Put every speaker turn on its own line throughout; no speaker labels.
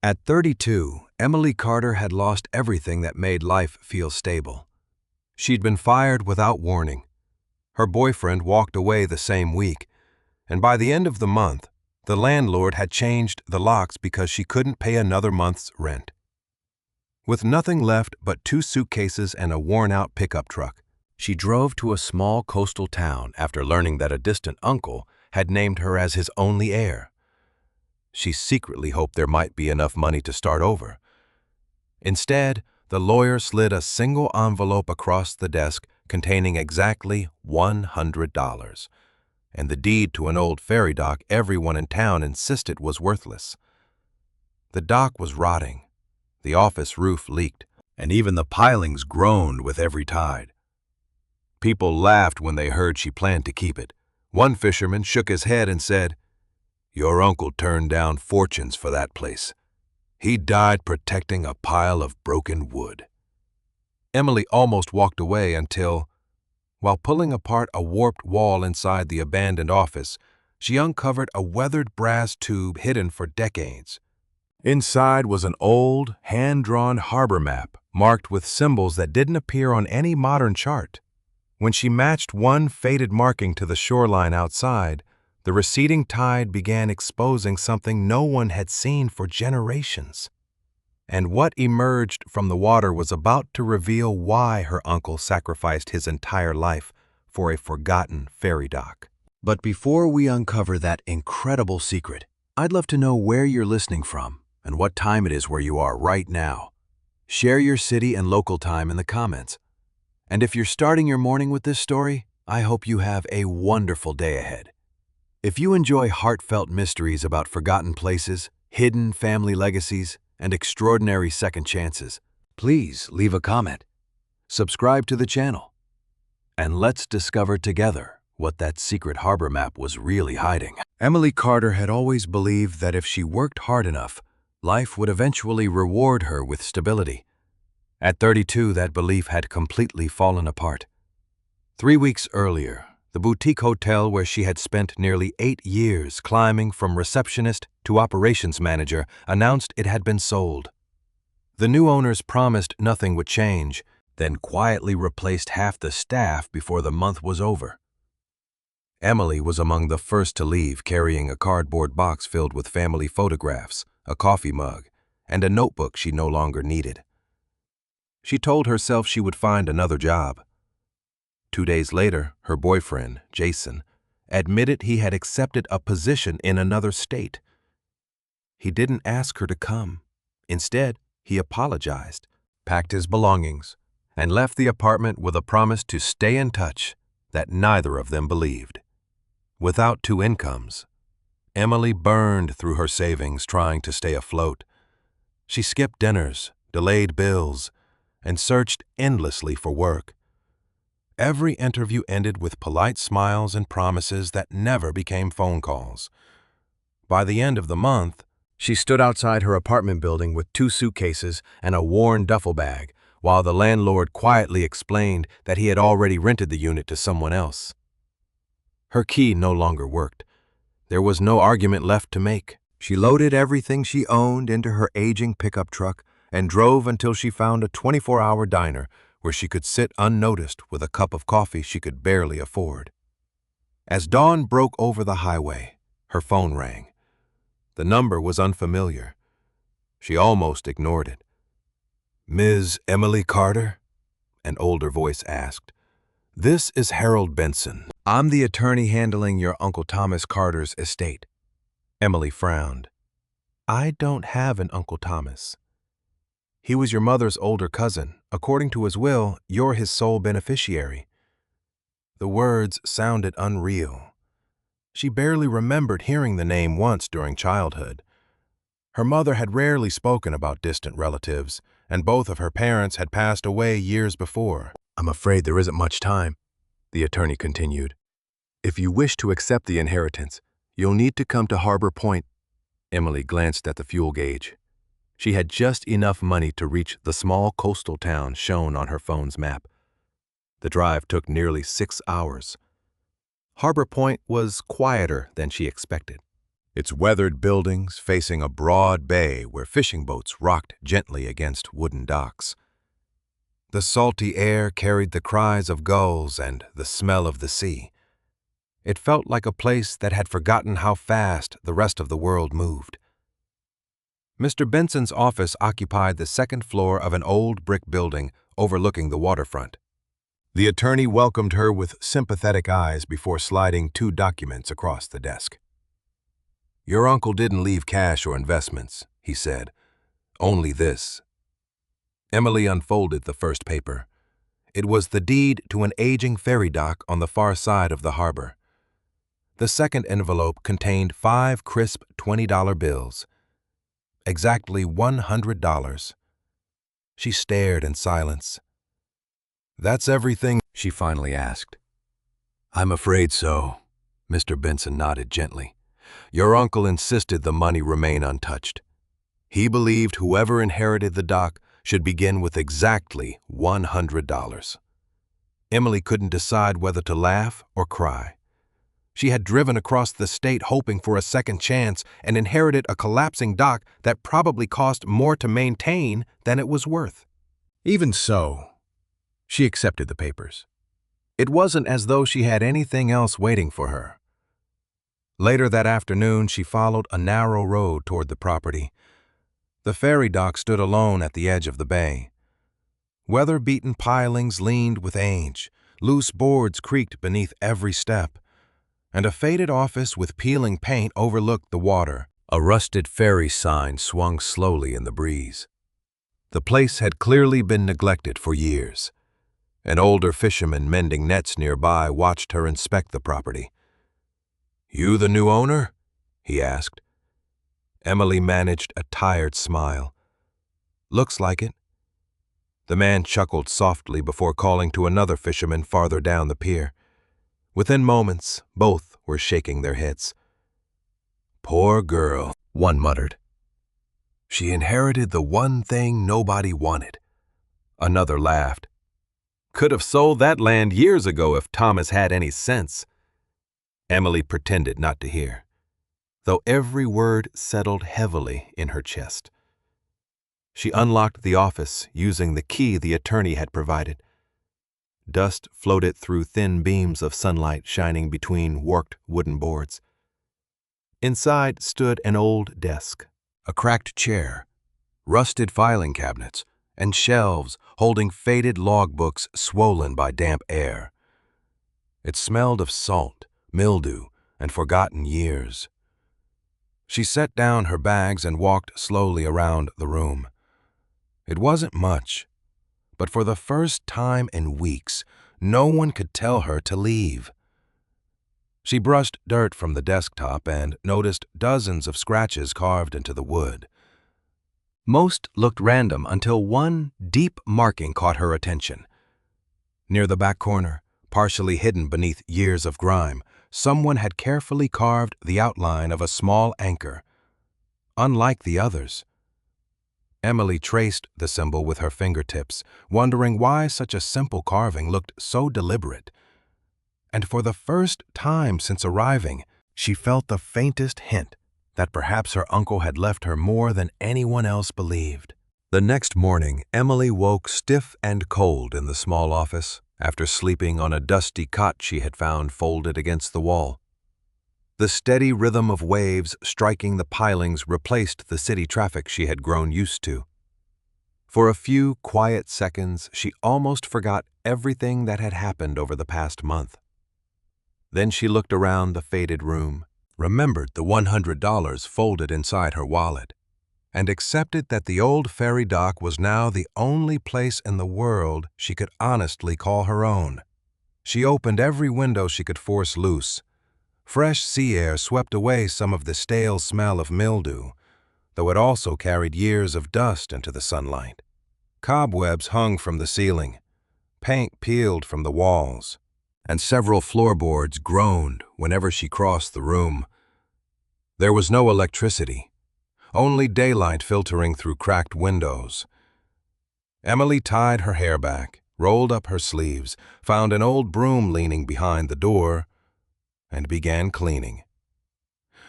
At 32, Emily Carter had lost everything that made life feel stable. She'd been fired without warning. Her boyfriend walked away the same week, and by the end of the month, the landlord had changed the locks because she couldn't pay another month's rent. With nothing left but 2 suitcases and a worn-out pickup truck, she drove to a small coastal town after learning that a distant uncle had named her as his only heir. She secretly hoped there might be enough money to start over. Instead, the lawyer slid a single envelope across the desk containing exactly $100, and the deed to an old ferry dock everyone in town insisted was worthless. The dock was rotting, the office roof leaked, and even the pilings groaned with every tide. People laughed when they heard she planned to keep it. One fisherman shook his head and said, "Your uncle turned down fortunes for that place. He died protecting a pile of broken wood." Emily almost walked away until, while pulling apart a warped wall inside the abandoned office, she uncovered a weathered brass tube hidden for decades. Inside was an old, hand-drawn harbor map marked with symbols that didn't appear on any modern chart. When she matched one faded marking to the shoreline outside, the receding tide began exposing something no one had seen for generations. And what emerged from the water was about to reveal why her uncle sacrificed his entire life for a forgotten ferry dock. But before we uncover that incredible secret, I'd love to know where you're listening from and what time it is where you are right now. Share your city and local time in the comments. And if you're starting your morning with this story, I hope you have a wonderful day ahead. If you enjoy heartfelt mysteries about forgotten places, hidden family legacies, and extraordinary second chances, please leave a comment, subscribe to the channel, and let's discover together what that secret harbor map was really hiding. Emily Carter had always believed that if she worked hard enough, life would eventually reward her with stability. At 32, that belief had completely fallen apart. 3 weeks earlier, the boutique hotel where she had spent nearly 8 years climbing from receptionist to operations manager announced it had been sold. The new owners promised nothing would change, then quietly replaced half the staff before the month was over. Emily was among the first to leave, carrying a cardboard box filled with family photographs, a coffee mug, and a notebook she no longer needed. She told herself she would find another job. 2 days later, her boyfriend, Jason, admitted he had accepted a position in another state. He didn't ask her to come. Instead, he apologized, packed his belongings, and left the apartment with a promise to stay in touch that neither of them believed. Without 2 incomes, Emily burned through her savings trying to stay afloat. She skipped dinners, delayed bills, and searched endlessly for work. Every interview ended with polite smiles and promises that never became phone calls. By the end of the month, she stood outside her apartment building with 2 suitcases and a worn duffel bag, while the landlord quietly explained that he had already rented the unit to someone else. Her key no longer worked. There was no argument left to make. She loaded everything she owned into her aging pickup truck and drove until she found a 24-hour diner where she could sit unnoticed with a cup of coffee she could barely afford. As dawn broke over the highway, her phone rang. The number was unfamiliar. She almost ignored it. "Ms. Emily Carter?" an older voice asked. "This is Harold Benson. I'm the attorney handling your Uncle Thomas Carter's estate." Emily frowned. "I don't have an Uncle Thomas. He was your mother's older cousin. According to his will, you're his sole beneficiary." The words sounded unreal. She barely remembered hearing the name once during childhood. Her mother had rarely spoken about distant relatives, and both of her parents had passed away years before. "I'm afraid there isn't much time," the attorney continued. "If you wish to accept the inheritance, you'll need to come to Harbor Point." Emily glanced at the fuel gauge. She had just enough money to reach the small coastal town shown on her phone's map. The drive took nearly 6 hours. Harbor Point was quieter than she expected. its weathered buildings facing a broad bay where fishing boats rocked gently against wooden docks. The salty air carried the cries of gulls and the smell of the sea. It felt like a place that had forgotten how fast the rest of the world moved. Mr. Benson's office occupied the second floor of an old brick building overlooking the waterfront. The attorney welcomed her with sympathetic eyes before sliding 2 documents across the desk. "Your uncle didn't leave cash or investments," he said. "Only this." Emily unfolded the first paper. It was the deed to an aging ferry dock on the far side of the harbor. The second envelope contained 5 crisp $20 bills. Exactly $100. She stared in silence. "That's everything?" she finally asked. "I'm afraid so." Mr. Benson nodded gently. "Your uncle insisted the money remain untouched. He believed whoever inherited the dock should begin with exactly $100. Emily couldn't decide whether to laugh or cry. She had driven across the state hoping for a second chance and inherited a collapsing dock that probably cost more to maintain than it was worth. Even so, she accepted the papers. It wasn't as though she had anything else waiting for her. Later that afternoon, she followed a narrow road toward the property. The ferry dock stood alone at the edge of the bay. Weather-beaten pilings leaned with age, loose boards creaked beneath every step, and a faded office with peeling paint overlooked the water. A rusted ferry sign swung slowly in the breeze. The place had clearly been neglected for years. An older fisherman mending nets nearby watched her inspect the property. "You the new owner?" he asked. Emily managed a tired smile. "Looks like it." The man chuckled softly before calling to another fisherman farther down the pier. Within moments, both were shaking their heads. "Poor girl," one muttered. "She inherited the one thing nobody wanted." Another laughed. "Could have sold that land years ago if Thomas had any sense." Emily pretended not to hear, though every word settled heavily in her chest. She unlocked the office using the key the attorney had provided. Dust floated through thin beams of sunlight shining between worked wooden boards. Inside stood an old desk, a cracked chair, rusted filing cabinets, and shelves holding faded logbooks swollen by damp air. It smelled of salt, mildew, and forgotten years. She set down her bags and walked slowly around the room. It wasn't much, but for the first time in weeks, no one could tell her to leave. She brushed dirt from the desktop and noticed dozens of scratches carved into the wood. Most looked random until one deep marking caught her attention. Near the back corner, partially hidden beneath years of grime, someone had carefully carved the outline of a small anchor. Unlike the others. Emily traced the symbol with her fingertips, wondering why such a simple carving looked so deliberate. And for the first time since arriving, she felt the faintest hint that perhaps her uncle had left her more than anyone else believed. The next morning, Emily woke stiff and cold in the small office after sleeping on a dusty cot she had found folded against the wall. The steady rhythm of waves striking the pilings replaced the city traffic she had grown used to. For a few quiet seconds, she almost forgot everything that had happened over the past month. Then she looked around the faded room, remembered the $100 folded inside her wallet, and accepted that the old ferry dock was now the only place in the world she could honestly call her own. She opened every window she could force loose. Fresh sea air swept away some of the stale smell of mildew, though it also carried years of dust into the sunlight. Cobwebs hung from the ceiling, paint peeled from the walls, and several floorboards groaned whenever she crossed the room. There was no electricity, only daylight filtering through cracked windows. Emily tied her hair back, rolled up her sleeves, found an old broom leaning behind the door, and began cleaning.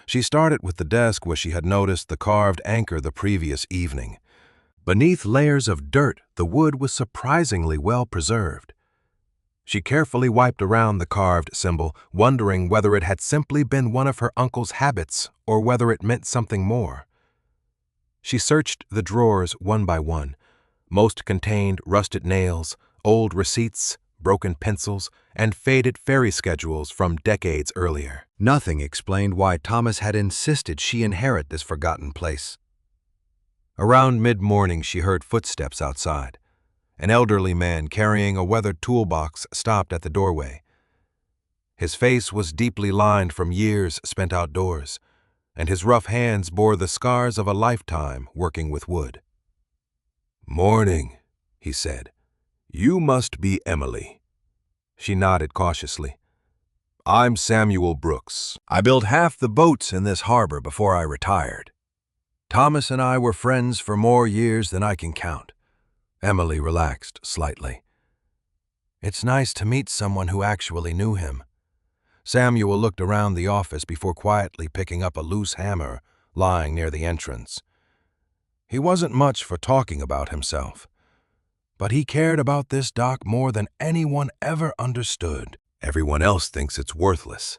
She started with the desk where she had noticed the carved anchor the previous evening. Beneath layers of dirt, the wood was surprisingly well preserved. She carefully wiped around the carved symbol, wondering whether it had simply been one of her uncle's habits or whether it meant something more. She searched the drawers one by one. Most contained rusted nails, old receipts, broken pencils, and faded ferry schedules from decades earlier. Nothing explained why Thomas had insisted she inherit this forgotten place. Around mid-morning, she heard footsteps outside. An elderly man carrying a weathered toolbox stopped at the doorway. His face was deeply lined from years spent outdoors, and his rough hands bore the scars of a lifetime working with wood. "Morning," he said. "You must be Emily." She nodded cautiously. "I'm Samuel Brooks. I built half the boats in this harbor before I retired. Thomas and I were friends for more years than I can count." Emily relaxed slightly. "It's nice to meet someone who actually knew him." Samuel looked around the office before quietly picking up a loose hammer lying near the entrance. He wasn't much for talking about himself, but he cared about this dock more than anyone ever understood. "Everyone else thinks it's worthless."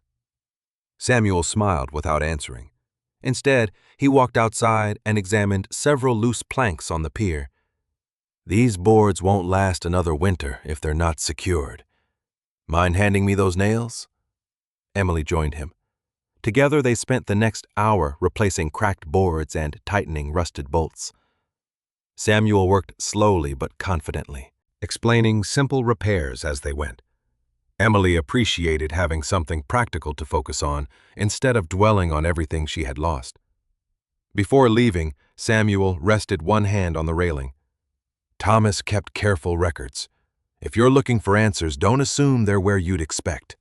Samuel smiled without answering. Instead, he walked outside and examined several loose planks on the pier. "These boards won't last another winter if they're not secured. Mind handing me those nails?" Emily joined him. Together they spent the next hour replacing cracked boards and tightening rusted bolts. Samuel worked slowly but confidently, explaining simple repairs as they went. Emily appreciated having something practical to focus on instead of dwelling on everything she had lost. Before leaving, Samuel rested one hand on the railing. "Thomas kept careful records. If you're looking for answers, don't assume they're where you'd expect."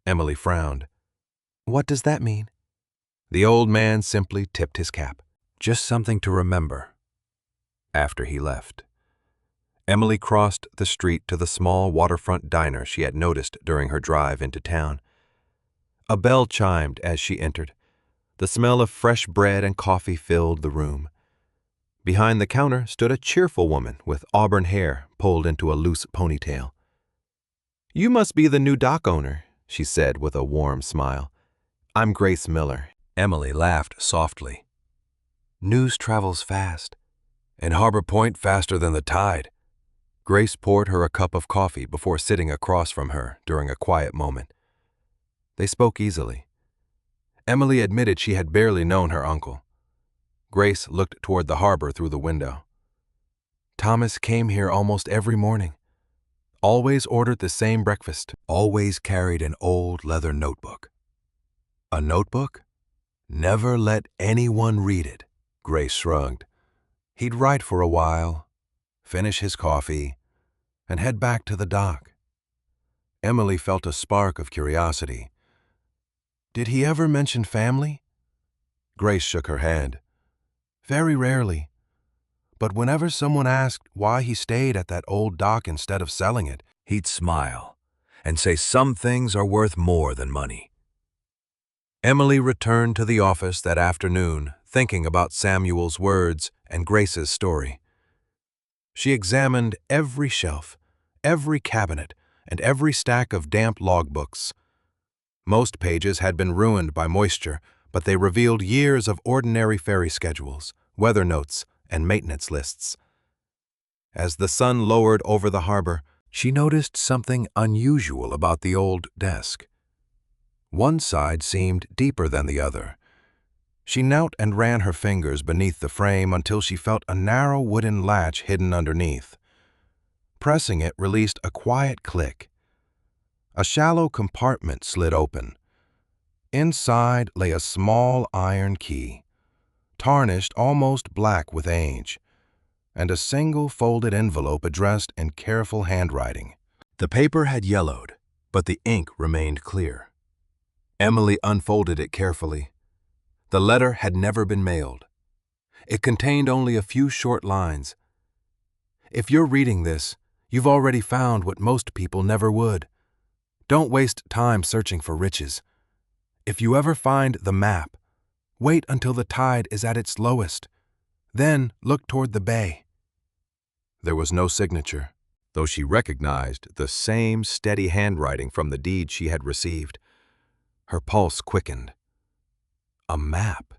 Emily frowned. "What does that mean?" The old man simply tipped his cap. "Just something to remember." After he left, Emily crossed the street to the small waterfront diner she had noticed during her drive into town. A bell chimed as she entered. The smell of fresh bread and coffee filled the room. Behind the counter stood a cheerful woman with auburn hair pulled into a loose ponytail. "You must be the new dock owner," she said with a warm smile. "I'm Grace Miller." Emily laughed softly. "News travels fast." "In Harbor Point faster than the tide." Grace poured her a cup of coffee before sitting across from her during a quiet moment. They spoke easily. Emily admitted she had barely known her uncle. Grace looked toward the harbor through the window. "Thomas came here almost every morning. Always ordered the same breakfast. Always carried an old leather notebook." "A notebook?" "Never let anyone read it." Grace shrugged. "He'd write for a while, finish his coffee, and head back to the dock." Emily felt a spark of curiosity. "Did he ever mention family?" Grace shook her head. "Very rarely. But whenever someone asked why he stayed at that old dock instead of selling it, he'd smile and say some things are worth more than money." Emily returned to the office that afternoon, thinking about Samuel's words and Grace's story. She examined every shelf, every cabinet, and every stack of damp logbooks. Most pages had been ruined by moisture, but they revealed years of ordinary ferry schedules, weather notes, and maintenance lists. As the sun lowered over the harbor, she noticed something unusual about the old desk. One side seemed deeper than the other. She knelt and ran her fingers beneath the frame until she felt a narrow wooden latch hidden underneath. Pressing it released a quiet click. A shallow compartment slid open. Inside lay a small iron key, tarnished almost black with age, and a single folded envelope addressed in careful handwriting. The paper had yellowed, but the ink remained clear. Emily unfolded it carefully. The letter had never been mailed. It contained only a few short lines. "If you're reading this, you've already found what most people never would. Don't waste time searching for riches. If you ever find the map, wait until the tide is at its lowest. Then look toward the bay. There was no signature, though she recognized the same steady handwriting from the deed she had received. Her pulse quickened. A map.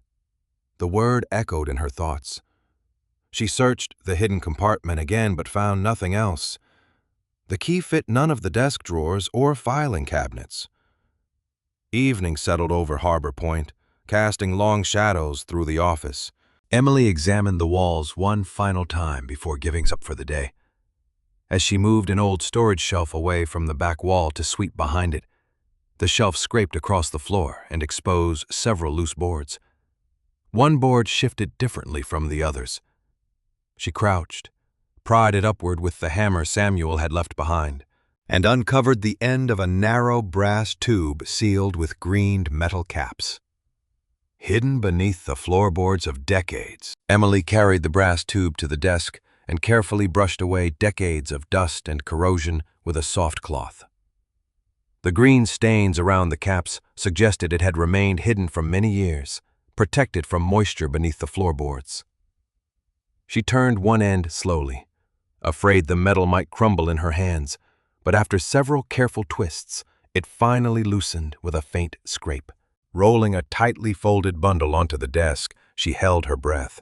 The word echoed in her thoughts. She searched the hidden compartment again but found nothing else. The key fit none of the desk drawers or filing cabinets. Evening settled over Harbor Point, casting long shadows through the office. Emily examined the walls one final time before giving up for the day. As she moved an old storage shelf away from the back wall to sweep behind it, the shelf scraped across the floor and exposed several loose boards. One board shifted differently from the others. She crouched, pried it upward with the hammer Samuel had left behind, and uncovered the end of a narrow brass tube sealed with greened metal caps. Hidden beneath the floorboards of decades, Emily carried the brass tube to the desk and carefully brushed away decades of dust and corrosion with a soft cloth. The green stains around the caps suggested it had remained hidden for many years, protected from moisture beneath the floorboards. She turned one end slowly, afraid the metal might crumble in her hands, but after several careful twists, it finally loosened with a faint scrape. Rolling a tightly folded bundle onto the desk, she held her breath.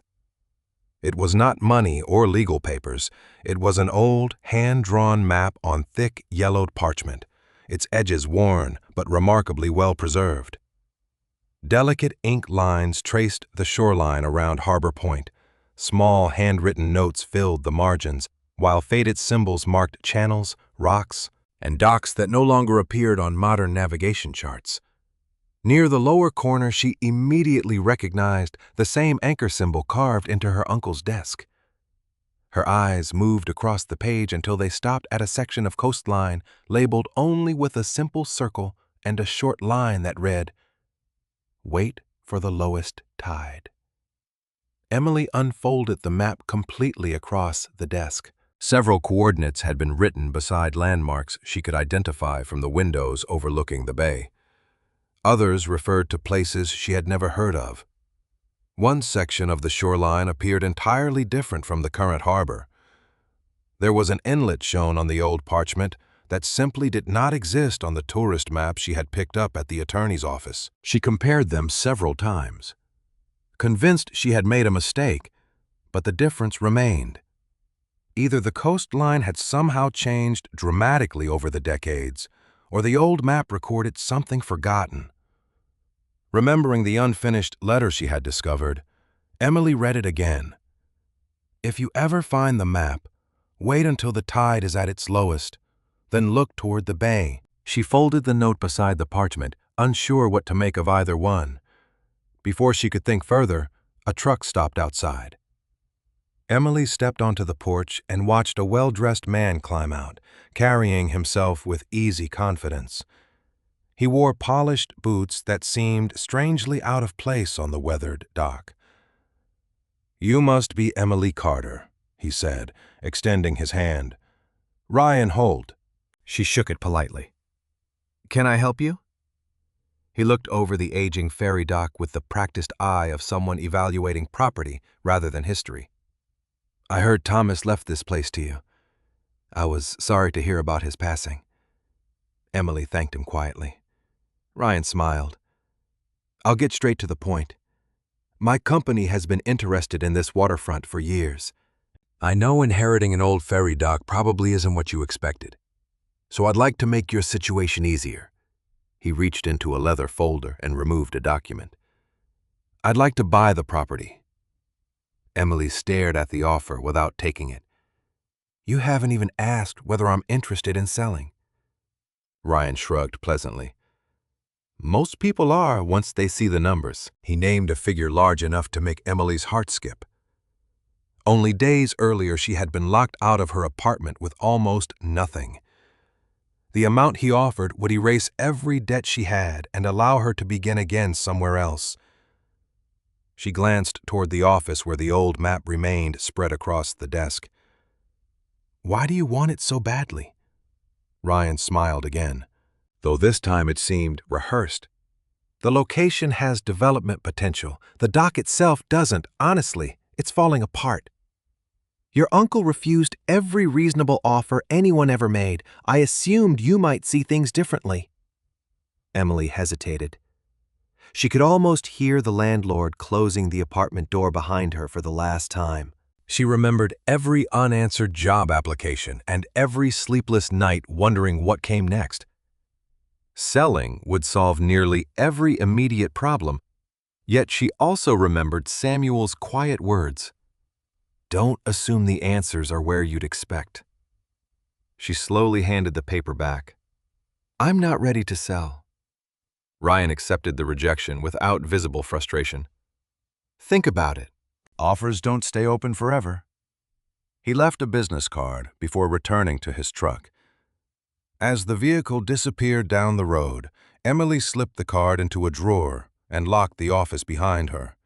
It was not money or legal papers. It was an old, hand-drawn map on thick, yellowed parchment, its edges worn but remarkably well preserved. Delicate ink lines traced the shoreline around Harbor Point. Small handwritten notes filled the margins, while faded symbols marked channels, rocks, and docks that no longer appeared on modern navigation charts. Near the lower corner, she immediately recognized the same anchor symbol carved into her uncle's desk. Her eyes moved across the page until they stopped at a section of coastline labeled only with a simple circle and a short line that read, "Wait for the lowest tide." Emily unfolded the map completely across the desk. Several coordinates had been written beside landmarks she could identify from the windows overlooking the bay. Others referred to places she had never heard of. One section of the shoreline appeared entirely different from the current harbor. There was an inlet shown on the old parchment that simply did not exist on the tourist map she had picked up at the attorney's office. She compared them several times, convinced she had made a mistake, but the difference remained. Either the coastline had somehow changed dramatically over the decades, or the old map recorded something forgotten. Remembering the unfinished letter she had discovered, Emily read it again. "If you ever find the map, wait until the tide is at its lowest, then look toward the bay." She folded the note beside the parchment, unsure what to make of either one. Before she could think further, a truck stopped outside. Emily stepped onto the porch and watched a well-dressed man climb out, carrying himself with easy confidence. He wore polished boots that seemed strangely out of place on the weathered dock. "You must be Emily Carter," he said, extending his hand. "Ryan Holt." She shook it politely. "Can I help you?" He looked over the aging ferry dock with the practiced eye of someone evaluating property rather than history. "I heard Thomas left this place to you. I was sorry to hear about his passing." Emily thanked him quietly. Ryan smiled. "I'll get straight to the point. My company has been interested in this waterfront for years. I know inheriting an old ferry dock probably isn't what you expected, so I'd like to make your situation easier." He reached into a leather folder and removed a document. "I'd like to buy the property." Emily stared at the offer without taking it. "You haven't even asked whether I'm interested in selling." Ryan shrugged pleasantly. "Most people are once they see the numbers." He named a figure large enough to make Emily's heart skip. Only days earlier, she had been locked out of her apartment with almost nothing. The amount he offered would erase every debt she had and allow her to begin again somewhere else. She glanced toward the office where the old map remained spread across the desk. "Why do you want it so badly?" Ryan smiled again, though this time it seemed rehearsed. The location has development potential. The dock itself doesn't. Honestly, it's falling apart. Your uncle refused every reasonable offer anyone ever made. I assumed you might see things differently. Emily hesitated. She could almost hear the landlord closing the apartment door behind her for the last time. She remembered every unanswered job application and every sleepless night wondering what came next. Selling would solve nearly every immediate problem, yet she also remembered Samuel's quiet words. Don't assume the answers are where you'd expect. She slowly handed the paper back. I'm not ready to sell. Ryan accepted the rejection without visible frustration. Think about it. Offers don't stay open forever. He left a business card before returning to his truck. As the vehicle disappeared down the road, Emily slipped the card into a drawer and locked the office behind her.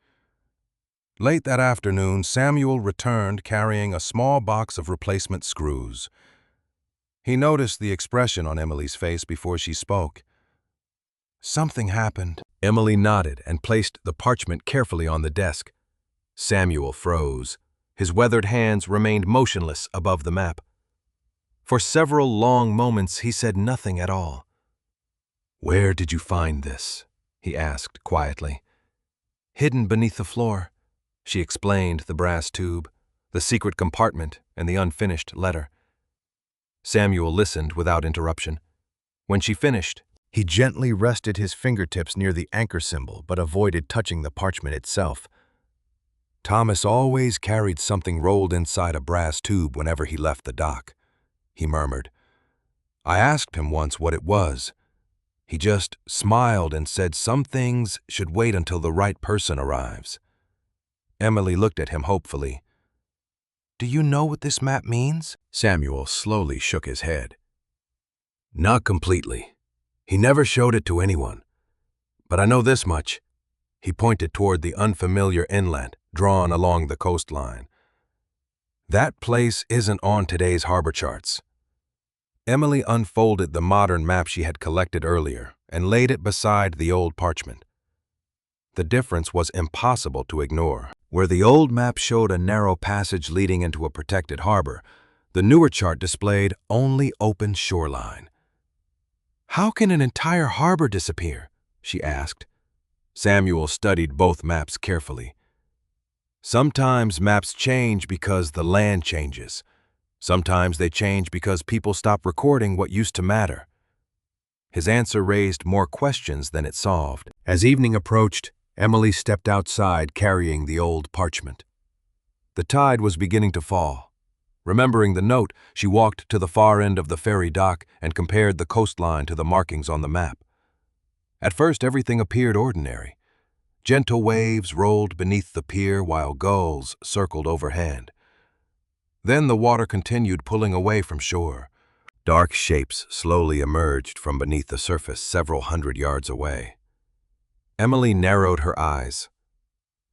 Late that afternoon, Samuel returned carrying a small box of replacement screws. He noticed the expression on Emily's face before she spoke. Something happened. Emily nodded and placed the parchment carefully on the desk. Samuel froze. His weathered hands remained motionless above the map. For several long moments, he said nothing at all. Where did you find this? He asked quietly. Hidden beneath the floor. She explained the brass tube, the secret compartment, and the unfinished letter. Samuel listened without interruption. When she finished, he gently rested his fingertips near the anchor symbol but avoided touching the parchment itself. Thomas always carried something rolled inside a brass tube whenever he left the dock, he murmured. I asked him once what it was. He just smiled and said some things should wait until the right person arrives. Emily looked at him hopefully. Do you know what this map means? Samuel slowly shook his head. Not completely. He never showed it to anyone. But I know this much. He pointed toward the unfamiliar inlet drawn along the coastline. That place isn't on today's harbor charts. Emily unfolded the modern map she had collected earlier and laid it beside the old parchment. The difference was impossible to ignore. Where the old map showed a narrow passage leading into a protected harbor, the newer chart displayed only open shoreline. How can an entire harbor disappear? She asked. Samuel studied both maps carefully. Sometimes maps change because the land changes. Sometimes they change because people stop recording what used to matter. His answer raised more questions than it solved. As evening approached, Emily stepped outside carrying the old parchment. The tide was beginning to fall. Remembering the note, she walked to the far end of the ferry dock and compared the coastline to the markings on the map. At first, everything appeared ordinary. Gentle waves rolled beneath the pier while gulls circled overhead. Then the water continued pulling away from shore. Dark shapes slowly emerged from beneath the surface several hundred yards away. Emily narrowed her eyes.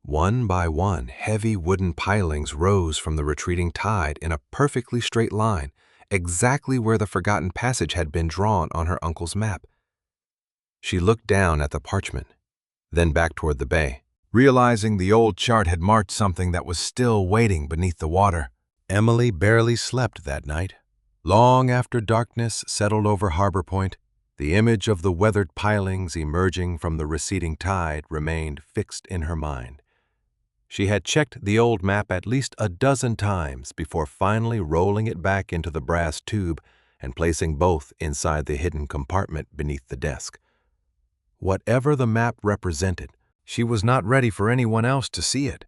One by one, heavy wooden pilings rose from the retreating tide in a perfectly straight line, exactly where the forgotten passage had been drawn on her uncle's map. She looked down at the parchment, then back toward the bay, realizing the old chart had marked something that was still waiting beneath the water. Emily barely slept that night. Long after darkness settled over Harbor Point, the image of the weathered pilings emerging from the receding tide remained fixed in her mind. She had checked the old map at least a dozen times before finally rolling it back into the brass tube and placing both inside the hidden compartment beneath the desk. Whatever the map represented, she was not ready for anyone else to see it.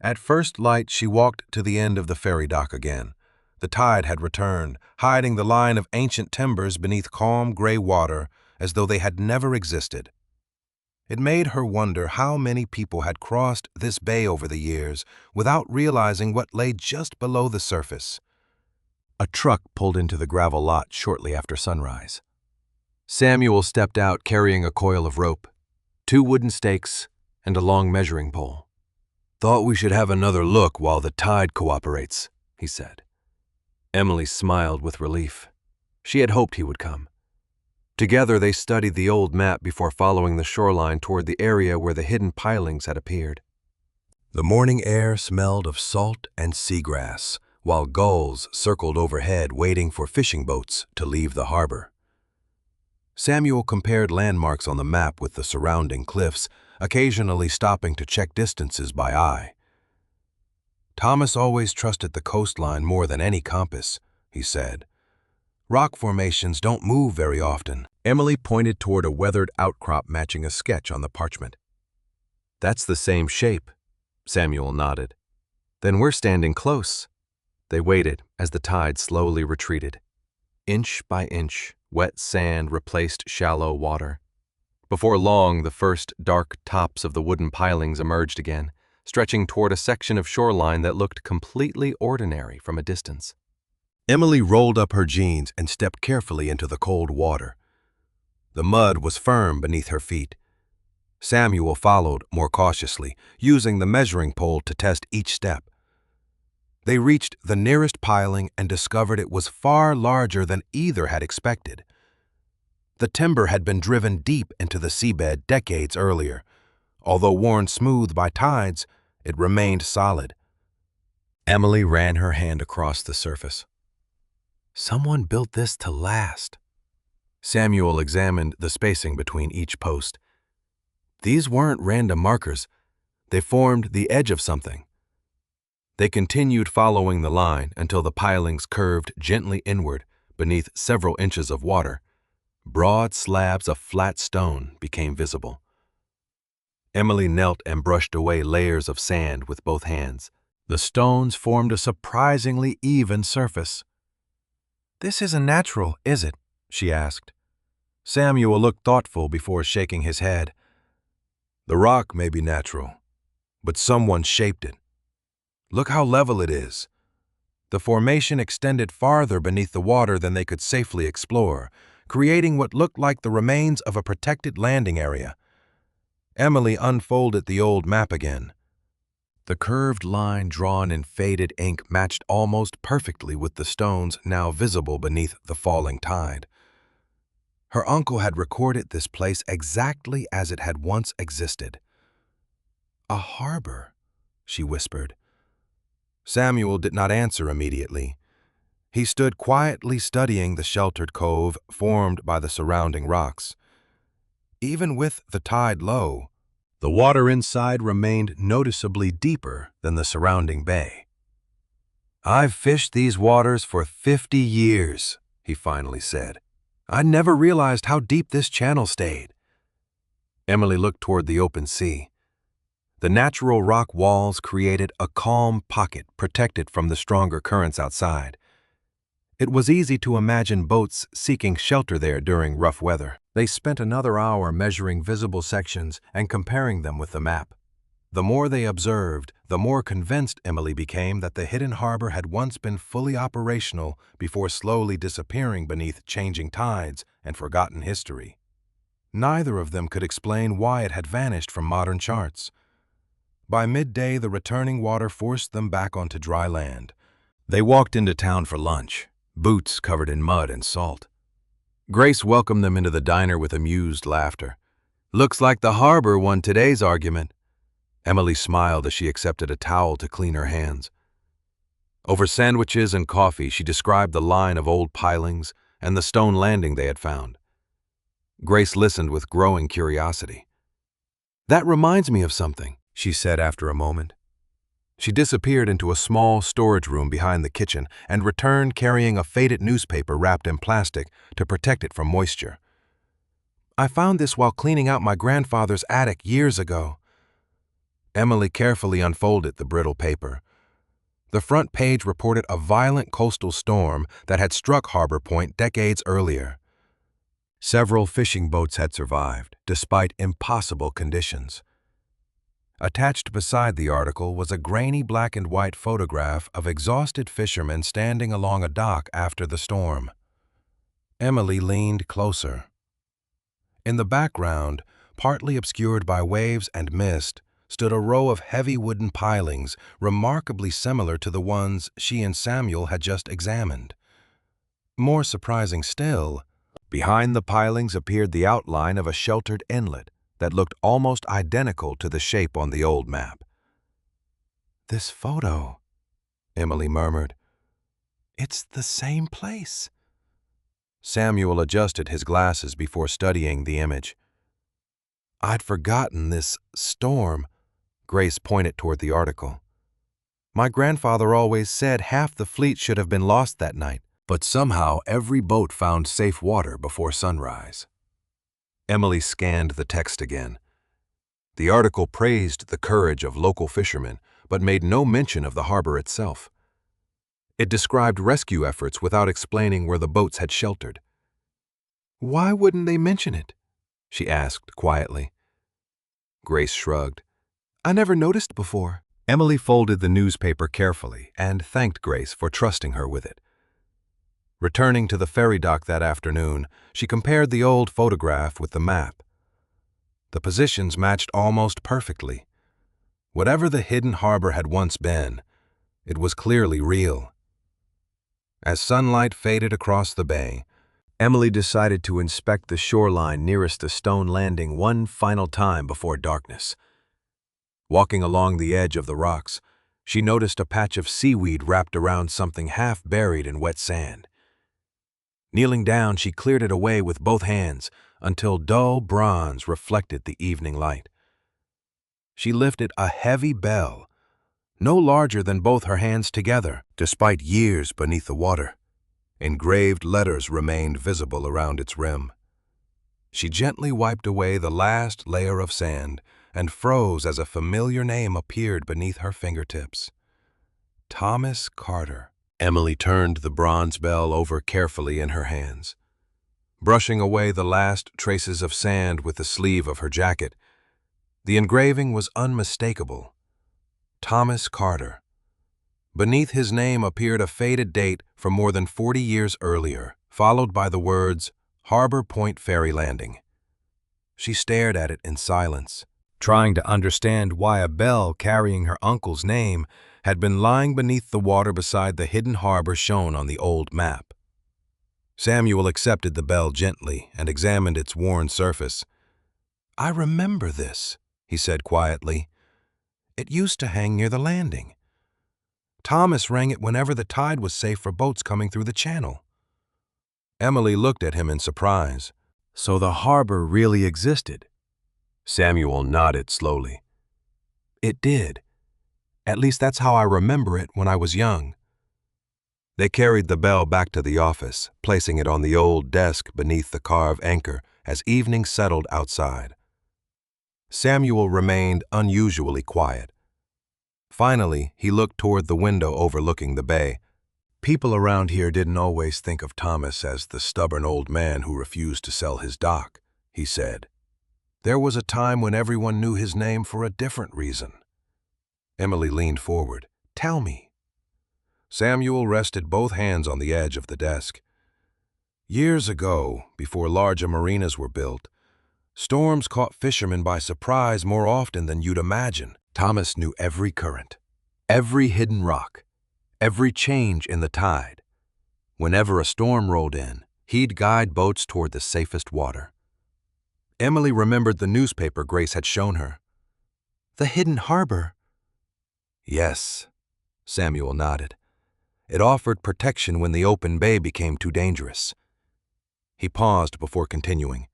At first light, she walked to the end of the ferry dock again. The tide had returned, hiding the line of ancient timbers beneath calm gray water as though they had never existed. It made her wonder how many people had crossed this bay over the years without realizing what lay just below the surface. A truck pulled into the gravel lot shortly after sunrise. Samuel stepped out carrying a coil of rope, 2 wooden stakes, and a long measuring pole. Thought we should have another look while the tide cooperates, he said. Emily smiled with relief. She had hoped he would come. Together, they studied the old map before following the shoreline toward the area where the hidden pilings had appeared. The morning air smelled of salt and seagrass, while gulls circled overhead waiting for fishing boats to leave the harbor. Samuel compared landmarks on the map with the surrounding cliffs, occasionally stopping to check distances by eye. Thomas always trusted the coastline more than any compass, he said. Rock formations don't move very often. Emily pointed toward a weathered outcrop matching a sketch on the parchment. That's the same shape, Samuel nodded. Then we're standing close. They waited as the tide slowly retreated. Inch by inch, wet sand replaced shallow water. Before long, the first dark tops of the wooden pilings emerged again, stretching toward a section of shoreline that looked completely ordinary from a distance. Emily rolled up her jeans and stepped carefully into the cold water. The mud was firm beneath her feet. Samuel followed more cautiously, using the measuring pole to test each step. They reached the nearest piling and discovered it was far larger than either had expected. The timber had been driven deep into the seabed decades earlier. Although worn smooth by tides, it remained solid. Emily ran her hand across the surface. Someone built this to last. Samuel examined the spacing between each post. These weren't random markers. They formed the edge of something. They continued following the line until the pilings curved gently inward beneath several inches of water. Broad slabs of flat stone became visible. Emily knelt and brushed away layers of sand with both hands. The stones formed a surprisingly even surface. "This isn't natural, is it?" she asked. Samuel looked thoughtful before shaking his head. "The rock may be natural, but someone shaped it. Look how level it is." The formation extended farther beneath the water than they could safely explore, creating what looked like the remains of a protected landing area. Emily unfolded the old map again. The curved line drawn in faded ink matched almost perfectly with the stones now visible beneath the falling tide. Her uncle had recorded this place exactly as it had once existed. "A harbor," she whispered. Samuel did not answer immediately. He stood quietly studying the sheltered cove formed by the surrounding rocks. Even with the tide low, the water inside remained noticeably deeper than the surrounding bay. "I've fished these waters for 50 years, he finally said. "I never realized how deep this channel stayed." Emily looked toward the open sea. The natural rock walls created a calm pocket protected from the stronger currents outside. It was easy to imagine boats seeking shelter there during rough weather. They spent another hour measuring visible sections and comparing them with the map. The more they observed, the more convinced Emily became that the hidden harbor had once been fully operational before slowly disappearing beneath changing tides and forgotten history. Neither of them could explain why it had vanished from modern charts. By midday, the returning water forced them back onto dry land. They walked into town for lunch, boots covered in mud and salt. Grace welcomed them into the diner with amused laughter. "Looks like the harbor won today's argument." Emily smiled as she accepted a towel to clean her hands. Over sandwiches and coffee, she described the line of old pilings and the stone landing they had found. Grace listened with growing curiosity. "That reminds me of something," she said after a moment. She disappeared into a small storage room behind the kitchen and returned carrying a faded newspaper wrapped in plastic to protect it from moisture. "I found this while cleaning out my grandfather's attic years ago." Emily carefully unfolded the brittle paper. The front page reported a violent coastal storm that had struck Harbor Point decades earlier. Several fishing boats had survived, despite impossible conditions. Attached beside the article was a grainy black and white photograph of exhausted fishermen standing along a dock after the storm. Emily leaned closer. In the background, partly obscured by waves and mist, stood a row of heavy wooden pilings remarkably similar to the ones she and Samuel had just examined. More surprising still, Behind the pilings appeared the outline of a sheltered inlet that looked almost identical to the shape on the old map. "This photo," Emily murmured. "It's the same place." Samuel adjusted his glasses before studying the image. "I'd forgotten this storm." Grace pointed toward the article. "My grandfather always said half the fleet should have been lost that night, but somehow every boat found safe water before sunrise." Emily scanned the text again. The article praised the courage of local fishermen, but made no mention of the harbor itself. It described rescue efforts without explaining where the boats had sheltered. "Why wouldn't they mention it?" she asked quietly. Grace shrugged. "I never noticed before." Emily folded the newspaper carefully and thanked Grace for trusting her with it. Returning to the ferry dock that afternoon, she compared the old photograph with the map. The positions matched almost perfectly. Whatever the hidden harbor had once been, it was clearly real. As sunlight faded across the bay, Emily decided to inspect the shoreline nearest the stone landing one final time before darkness. Walking along the edge of the rocks, she noticed a patch of seaweed wrapped around something half buried in wet sand. Kneeling down, she cleared it away with both hands until dull bronze reflected the evening light. She lifted a heavy bell, no larger than both her hands together, despite years beneath the water. Engraved letters remained visible around its rim. She gently wiped away the last layer of sand and froze as a familiar name appeared beneath her fingertips. Thomas Carter. Emily turned the bronze bell over carefully in her hands. Brushing away the last traces of sand with the sleeve of her jacket, the engraving was unmistakable. Thomas Carter. Beneath his name appeared a faded date from more than 40 years earlier, followed by the words, Harbor Point Ferry Landing. She stared at it in silence, trying to understand why a bell carrying her uncle's name had been lying beneath the water beside the hidden harbor shown on the old map. Samuel accepted the bell gently and examined its worn surface. "I remember this," he said quietly. "It used to hang near the landing. Thomas rang it whenever the tide was safe for boats coming through the channel." Emily looked at him in surprise. "So the harbor really existed?" Samuel nodded slowly. "It did. At least that's how I remember it when I was young." They carried the bell back to the office, placing it on the old desk beneath the carved anchor as evening settled outside. Samuel remained unusually quiet. Finally, he looked toward the window overlooking the bay. "People around here didn't always think of Thomas as the stubborn old man who refused to sell his dock," he said. "There was a time when everyone knew his name for a different reason." Emily leaned forward. "Tell me." Samuel rested both hands on the edge of the desk. "Years ago, before larger marinas were built, storms caught fishermen by surprise more often than you'd imagine. Thomas knew every current, every hidden rock, every change in the tide. Whenever a storm rolled in, he'd guide boats toward the safest water." Emily remembered the newspaper Grace had shown her. "The hidden harbor?" "Yes," Samuel nodded. "It offered protection when the open bay became too dangerous." He paused before continuing.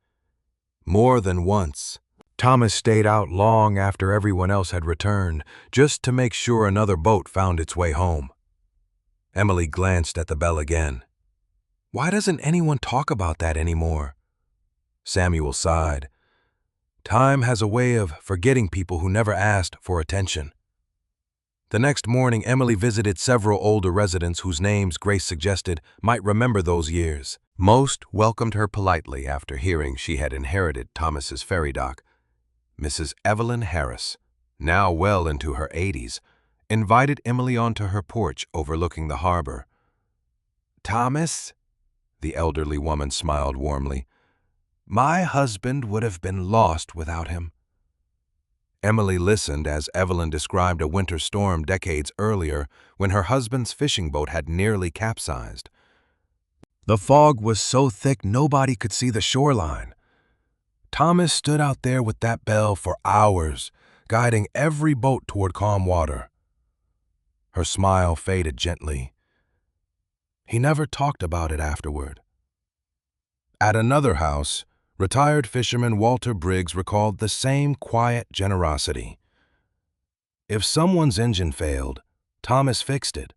"More than once, Thomas stayed out long after everyone else had returned, just to make sure another boat found its way home." Emily glanced at the bell again. "Why doesn't anyone talk about that anymore?" Samuel sighed. "Time has a way of forgetting people who never asked for attention." The next morning, Emily visited several older residents whose names Grace suggested might remember those years. Most welcomed her politely after hearing she had inherited Thomas's ferry dock. Mrs. Evelyn Harris, now well into her 80s, invited Emily onto her porch overlooking the harbor. "Thomas," the elderly woman smiled warmly, "my husband would have been lost without him." Emily listened as Evelyn described a winter storm decades earlier when her husband's fishing boat had nearly capsized. The fog was so thick nobody could see the shoreline. Thomas stood out there with that bell for hours, guiding every boat toward calm water. Her smile faded gently. He never talked about it afterward. At another house, retired fisherman Walter Briggs recalled the same quiet generosity. If someone's engine failed, Thomas fixed it.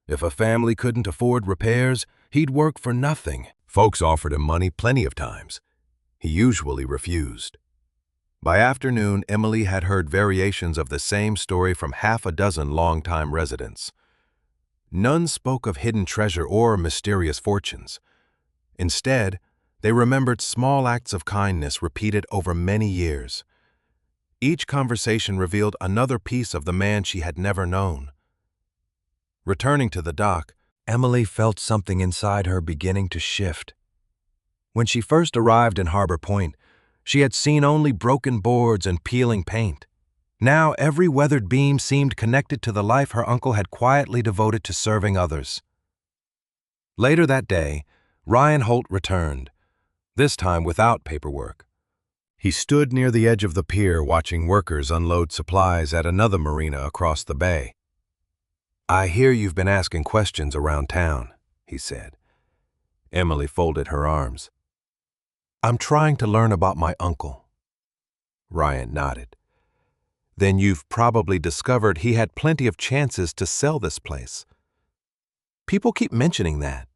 If a family couldn't afford repairs, he'd work for nothing. Folks offered him money plenty of times. He usually refused. By afternoon, Emily had heard variations of the same story from half a dozen longtime residents. None spoke of hidden treasure or mysterious fortunes. Instead, they remembered small acts of kindness repeated over many years. Each conversation revealed another piece of the man she had never known. Returning to the dock, Emily felt something inside her beginning to shift. When she first arrived in Harbor Point, she had seen only broken boards and peeling paint. Now every weathered beam seemed connected to the life her uncle had quietly devoted to serving others. Later that day, Ryan Holt returned, this time without paperwork. He stood near the edge of the pier watching workers unload supplies at another marina across the bay. "I hear you've been asking questions around town," he said. Emily folded her arms. "I'm trying to learn about my uncle." Ryan nodded. "Then you've probably discovered he had plenty of chances to sell this place." "People keep mentioning that."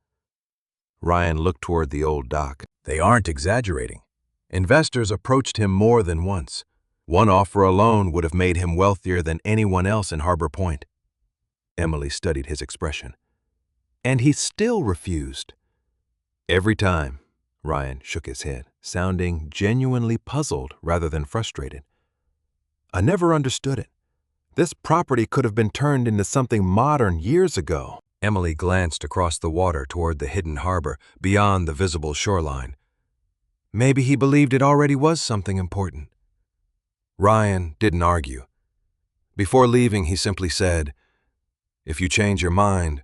Ryan looked toward the old dock. "They aren't exaggerating. Investors approached him more than once. One offer alone would have made him wealthier than anyone else in Harbor Point." Emily studied his expression. "And he still refused." "Every time." Ryan shook his head, sounding genuinely puzzled rather than frustrated. "I never understood it. This property could have been turned into something modern years ago." Emily glanced across the water toward the hidden harbor beyond the visible shoreline. "Maybe he believed it already was something important." Ryan didn't argue. Before leaving, he simply said, "If you change your mind,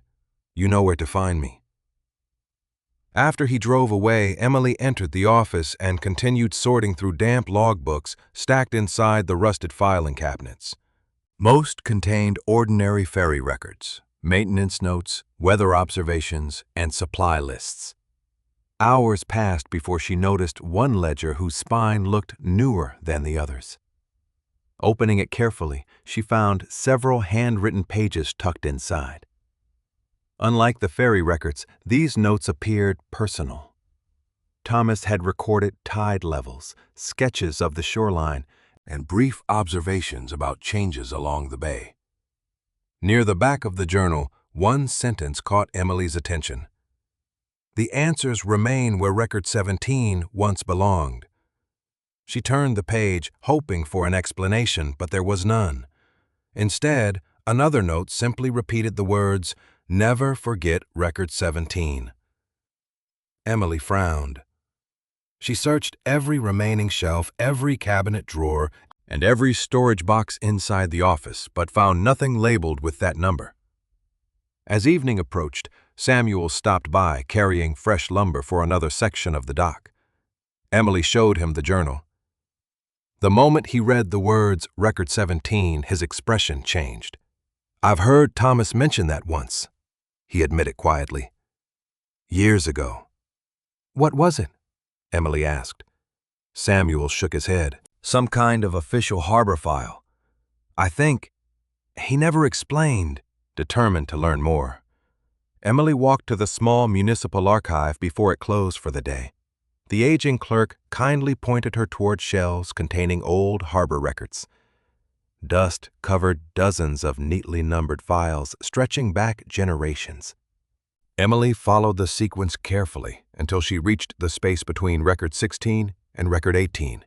you know where to find me." After he drove away, Emily entered the office and continued sorting through damp logbooks stacked inside the rusted filing cabinets. Most contained ordinary ferry records, maintenance notes, weather observations, and supply lists. Hours passed before she noticed one ledger whose spine looked newer than the others. Opening it carefully, she found several handwritten pages tucked inside. Unlike the ferry records, these notes appeared personal. Thomas had recorded tide levels, sketches of the shoreline, and brief observations about changes along the bay. Near the back of the journal, one sentence caught Emily's attention. "The answers remain where Record 17 once belonged." She turned the page, hoping for an explanation, but there was none. Instead, another note simply repeated the words, "Never forget Record 17." Emily frowned. She searched every remaining shelf, every cabinet drawer, and every storage box inside the office, but found nothing labeled with that number. As evening approached, Samuel stopped by, carrying fresh lumber for another section of the dock. Emily showed him the journal. The moment he read the words Record 17, his expression changed. "I've heard Thomas mention that once," he admitted quietly. "Years ago." "What was it?" Emily asked. Samuel shook his head. "Some kind of official harbor file. I think he never explained," determined to learn more. Emily walked to the small municipal archive before it closed for the day. The aging clerk kindly pointed her toward shelves containing old harbor records. Dust covered dozens of neatly numbered files stretching back generations. Emily followed the sequence carefully until she reached the space between Record 16 and Record 18.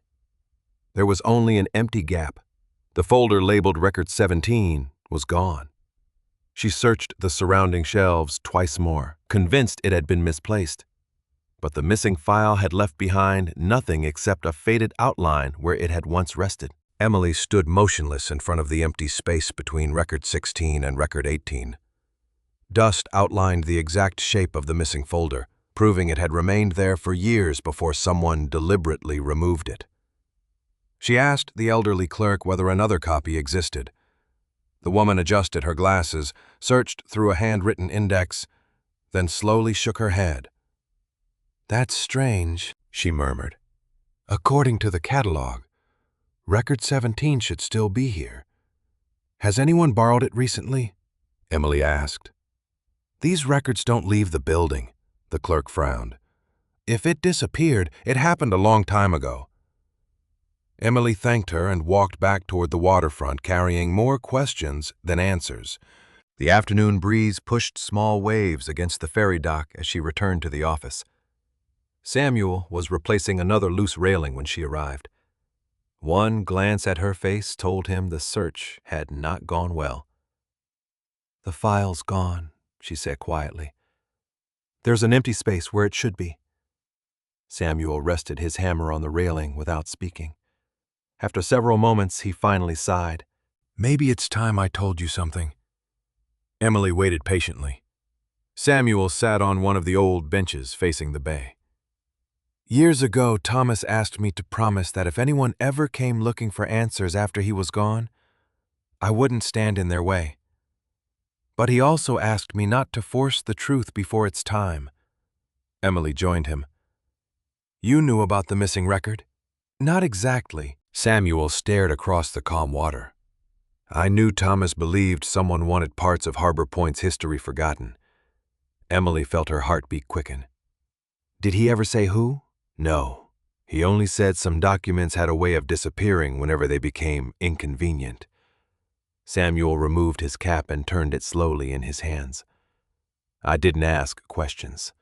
There was only an empty gap. The folder labeled Record 17 was gone. She searched the surrounding shelves twice more, convinced it had been misplaced. But the missing file had left behind nothing except a faded outline where it had once rested. Emily stood motionless in front of the empty space between Record 16 and Record 18. Dust outlined the exact shape of the missing folder, proving it had remained there for years before someone deliberately removed it. She asked the elderly clerk whether another copy existed. The woman adjusted her glasses, searched through a handwritten index, then slowly shook her head. "That's strange," she murmured. "According to the catalog, Record 17 should still be here. Has anyone borrowed it recently?" Emily asked. "These records don't leave the building," the clerk frowned. "If it disappeared, it happened a long time ago." Emily thanked her and walked back toward the waterfront, carrying more questions than answers. The afternoon breeze pushed small waves against the ferry dock as she returned to the office. Samuel was replacing another loose railing when she arrived. One glance at her face told him the search had not gone well. "The file's gone," she said quietly. "There's an empty space where it should be." Samuel rested his hammer on the railing without speaking. After several moments, he finally sighed. "Maybe it's time I told you something." Emily waited patiently. Samuel sat on one of the old benches facing the bay. "Years ago, Thomas asked me to promise that if anyone ever came looking for answers after he was gone, I wouldn't stand in their way. But he also asked me not to force the truth before it's time." Emily joined him. "You knew about the missing record?" "Not exactly." Samuel stared across the calm water. "I knew Thomas believed someone wanted parts of Harbor Point's history forgotten." Emily felt her heartbeat quicken. "Did he ever say who?" "No. He only said some documents had a way of disappearing whenever they became inconvenient." Samuel removed his cap and turned it slowly in his hands. "I didn't ask questions.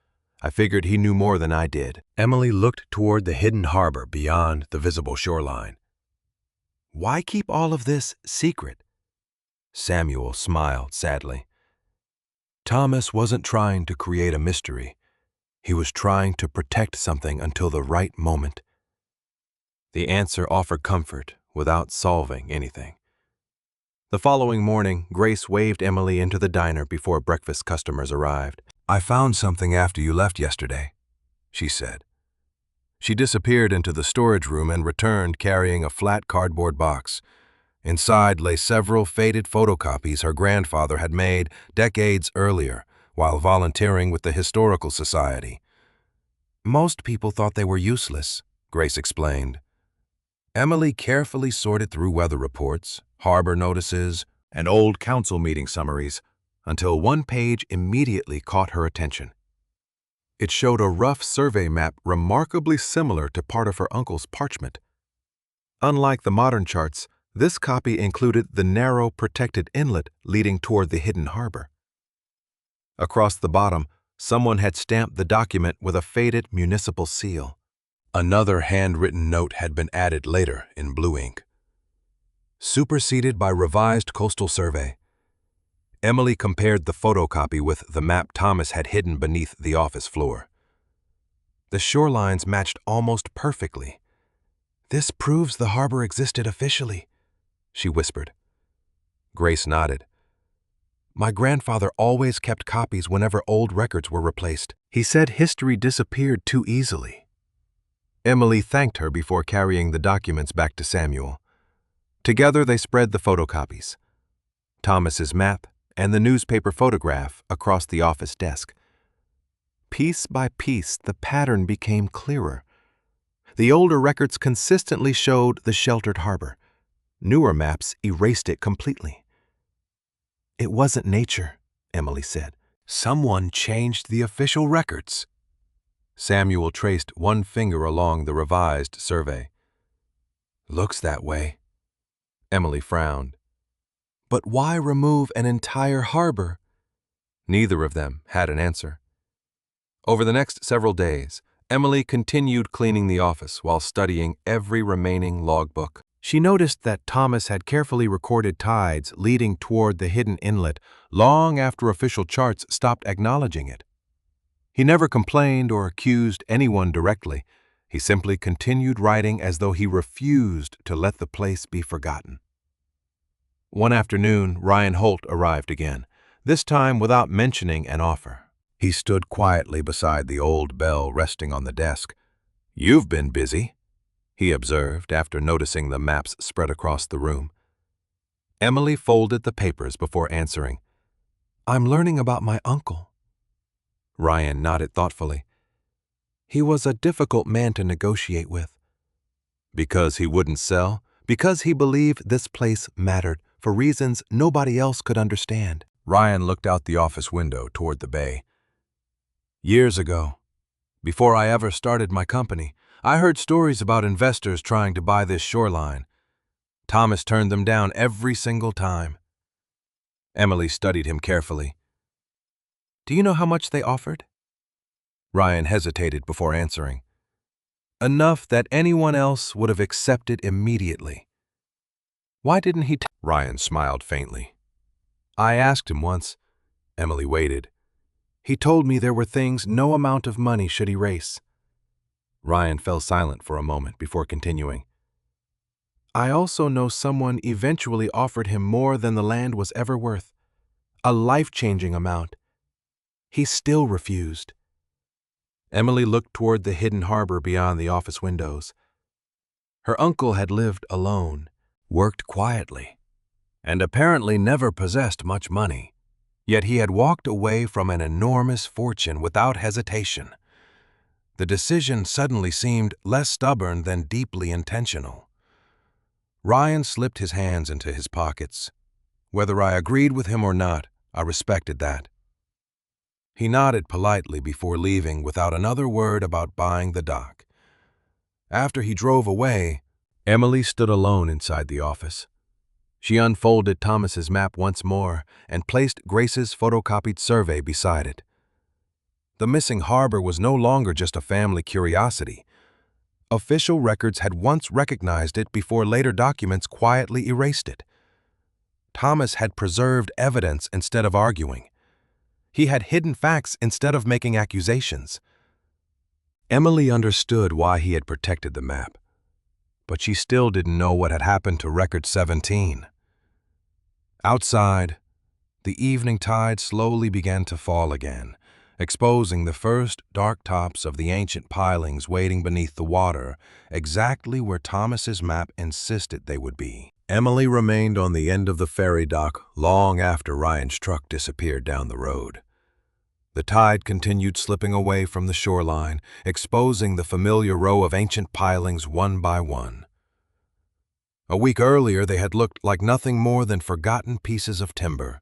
I figured he knew more than I did." Emily looked toward the hidden harbor beyond the visible shoreline. "Why keep all of this secret?" Samuel smiled sadly. "Thomas wasn't trying to create a mystery. He was trying to protect something until the right moment." The answer offered comfort without solving anything. The following morning, Grace waved Emily into the diner before breakfast customers arrived. "I found something after you left yesterday," she said. She disappeared into the storage room and returned carrying a flat cardboard box. Inside lay several faded photocopies her grandfather had made decades earlier while volunteering with the Historical Society. "Most people thought they were useless," Grace explained. Emily carefully sorted through weather reports, harbor notices, and old council meeting summaries until one page immediately caught her attention. It showed a rough survey map remarkably similar to part of her uncle's parchment. Unlike the modern charts, this copy included the narrow, protected inlet leading toward the hidden harbor. Across the bottom, someone had stamped the document with a faded municipal seal. Another handwritten note had been added later in blue ink. "Superseded by revised coastal survey." Emily compared the photocopy with the map Thomas had hidden beneath the office floor. The shorelines matched almost perfectly. "This proves the harbor existed officially," she whispered. Grace nodded. "My grandfather always kept copies whenever old records were replaced. He said history disappeared too easily." Emily thanked her before carrying the documents back to Samuel. Together they spread the photocopies. Thomas's map and the newspaper photograph across the office desk. Piece by piece, the pattern became clearer. The older records consistently showed the sheltered harbor. Newer maps erased it completely. "It wasn't nature," Emily said. "Someone changed the official records." Samuel traced one finger along the revised survey. "Looks that way." Emily frowned. "But why remove an entire harbor?" Neither of them had an answer. Over the next several days, Emily continued cleaning the office while studying every remaining logbook. She noticed that Thomas had carefully recorded tides leading toward the hidden inlet long after official charts stopped acknowledging it. He never complained or accused anyone directly. He simply continued writing as though he refused to let the place be forgotten. One afternoon, Ryan Holt arrived again, this time without mentioning an offer. He stood quietly beside the old bell resting on the desk. "You've been busy," he observed after noticing the maps spread across the room. Emily folded the papers before answering. "I'm learning about my uncle." Ryan nodded thoughtfully. "He was a difficult man to negotiate with." "Because he wouldn't sell?" "Because he believed this place mattered, for reasons nobody else could understand." Ryan looked out the office window toward the bay. "Years ago, before I ever started my company, I heard stories about investors trying to buy this shoreline. Thomas turned them down every single time." Emily studied him carefully. "Do you know how much they offered?" Ryan hesitated before answering. "Enough that anyone else would have accepted immediately." "Why didn't he?" Ryan smiled faintly. "I asked him once." Emily waited. "He told me there were things no amount of money should erase." Ryan fell silent for a moment before continuing. "I also know someone eventually offered him more than the land was ever worth. A life-changing amount. He still refused." Emily looked toward the hidden harbor beyond the office windows. Her uncle had lived alone, worked quietly, and apparently never possessed much money. Yet he had walked away from an enormous fortune without hesitation. The decision suddenly seemed less stubborn than deeply intentional. Ryan slipped his hands into his pockets. Whether I agreed with him or not, I respected that. He nodded politely before leaving without another word about buying the dock. After he drove away, Emily stood alone inside the office. She unfolded Thomas's map once more and placed Grace's photocopied survey beside it. The missing harbor was no longer just a family curiosity. Official records had once recognized it before later documents quietly erased it. Thomas had preserved evidence instead of arguing. He had hidden facts instead of making accusations. Emily understood why he had protected the map, but she still didn't know what had happened to Record 17. Outside, the evening tide slowly began to fall again, exposing the first dark tops of the ancient pilings waiting beneath the water, exactly where Thomas's map insisted they would be. Emily remained on the end of the ferry dock long after Ryan's truck disappeared down the road. The tide continued slipping away from the shoreline, exposing the familiar row of ancient pilings one by one. A week earlier, they had looked like nothing more than forgotten pieces of timber.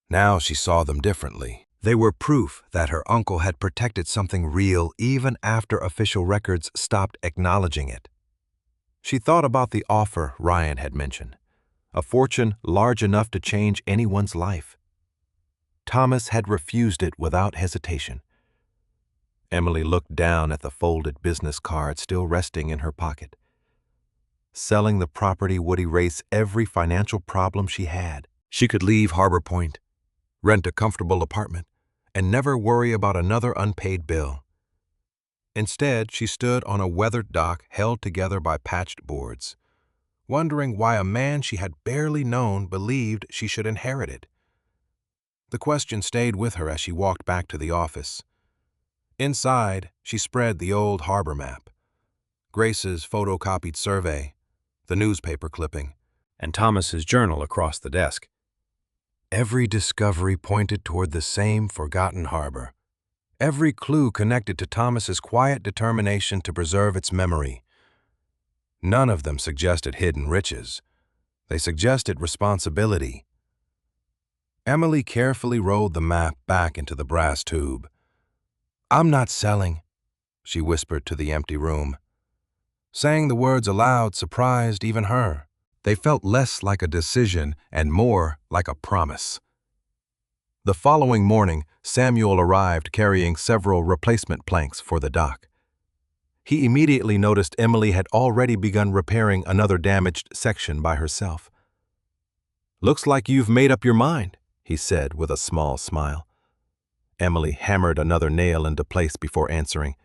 Now she saw them differently. They were proof that her uncle had protected something real even after official records stopped acknowledging it. She thought about the offer Ryan had mentioned, a fortune large enough to change anyone's life. Thomas had refused it without hesitation. Emily looked down at the folded business card still resting in her pocket. Selling the property would erase every financial problem she had. She could leave Harbor Point, rent a comfortable apartment, and never worry about another unpaid bill. Instead, she stood on a weathered dock held together by patched boards, wondering why a man she had barely known believed she should inherit it. The question stayed with her as she walked back to the office. Inside, she spread the old harbor map, Grace's photocopied survey, the newspaper clipping, and Thomas's journal across the desk. Every discovery pointed toward the same forgotten harbor. Every clue connected to Thomas's quiet determination to preserve its memory. None of them suggested hidden riches. They suggested responsibility. Emily carefully rolled the map back into the brass tube. "I'm not selling," she whispered to the empty room. Saying the words aloud surprised even her. They felt less like a decision and more like a promise. The following morning, Samuel arrived carrying several replacement planks for the dock. He immediately noticed Emily had already begun repairing another damaged section by herself. "Looks like you've made up your mind," he said with a small smile. Emily hammered another nail into place before answering.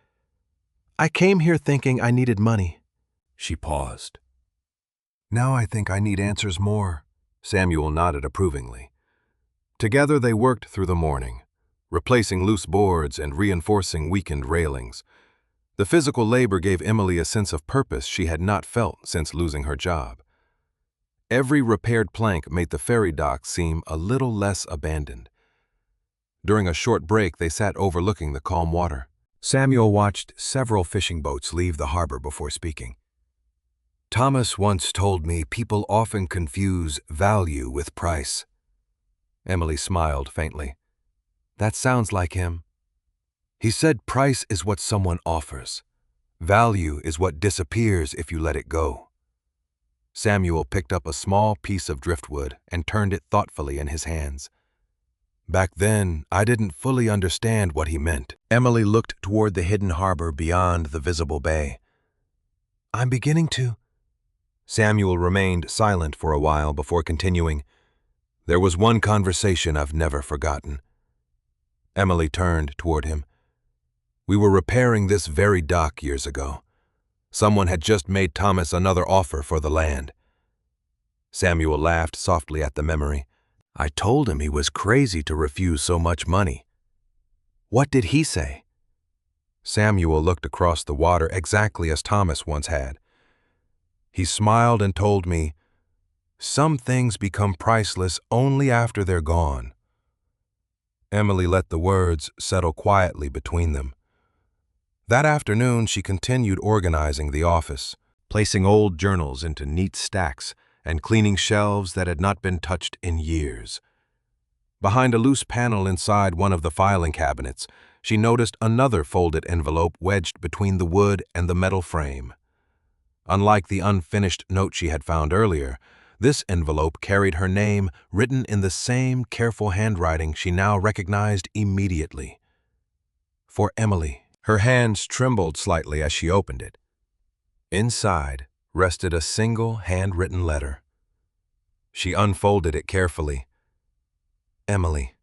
"I came here thinking I needed money." She paused. "Now I think I need answers more." Samuel nodded approvingly. Together they worked through the morning, replacing loose boards and reinforcing weakened railings. The physical labor gave Emily a sense of purpose she had not felt since losing her job. Every repaired plank made the ferry dock seem a little less abandoned. During a short break, they sat overlooking the calm water. Samuel watched several fishing boats leave the harbor before speaking. Thomas once told me people often confuse value with price. Emily smiled faintly. That sounds like him. He said price is what someone offers. Value is what disappears if you let it go. Samuel picked up a small piece of driftwood and turned it thoughtfully in his hands. Back then, I didn't fully understand what he meant. Emily looked toward the hidden harbor beyond the visible bay. I'm beginning to. Samuel remained silent for a while before continuing. There was one conversation I've never forgotten. Emily turned toward him. We were repairing this very dock years ago. Someone had just made Thomas another offer for the land. Samuel laughed softly at the memory. I told him he was crazy to refuse so much money. What did he say? Samuel looked across the water exactly as Thomas once had. He smiled and told me, some things become priceless only after they're gone. Emily let the words settle quietly between them. That afternoon, she continued organizing the office, placing old journals into neat stacks and cleaning shelves that had not been touched in years. Behind a loose panel inside one of the filing cabinets, she noticed another folded envelope wedged between the wood and the metal frame. Unlike the unfinished note she had found earlier, this envelope carried her name written in the same careful handwriting she now recognized immediately. For Emily. Her hands trembled slightly as she opened it. Inside rested a single handwritten letter. She unfolded it carefully. Emily,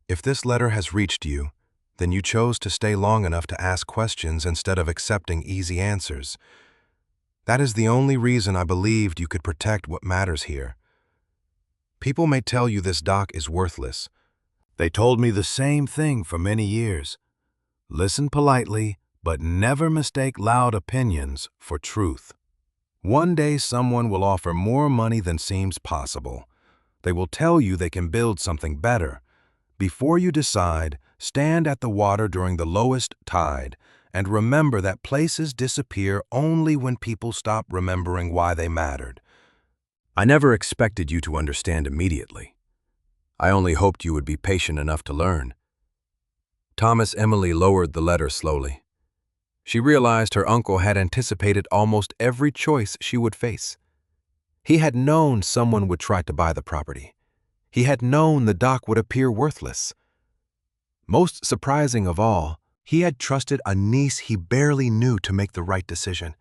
if this letter has reached you, then you chose to stay long enough to ask questions instead of accepting easy answers. That is the only reason I believed you could protect what matters here. People may tell you this dock is worthless. They told me the same thing for many years. Listen politely, but never mistake loud opinions for truth. One day someone will offer more money than seems possible. They will tell you they can build something better. Before you decide, stand at the water during the lowest tide and remember that places disappear only when people stop remembering why they mattered. I never expected you to understand immediately. I only hoped you would be patient enough to learn. Emily lowered the letter slowly. She realized her uncle had anticipated almost every choice she would face. He had known someone would try to buy the property. He had known the dock would appear worthless. Most surprising of all, he had trusted a niece he barely knew to make the right decision.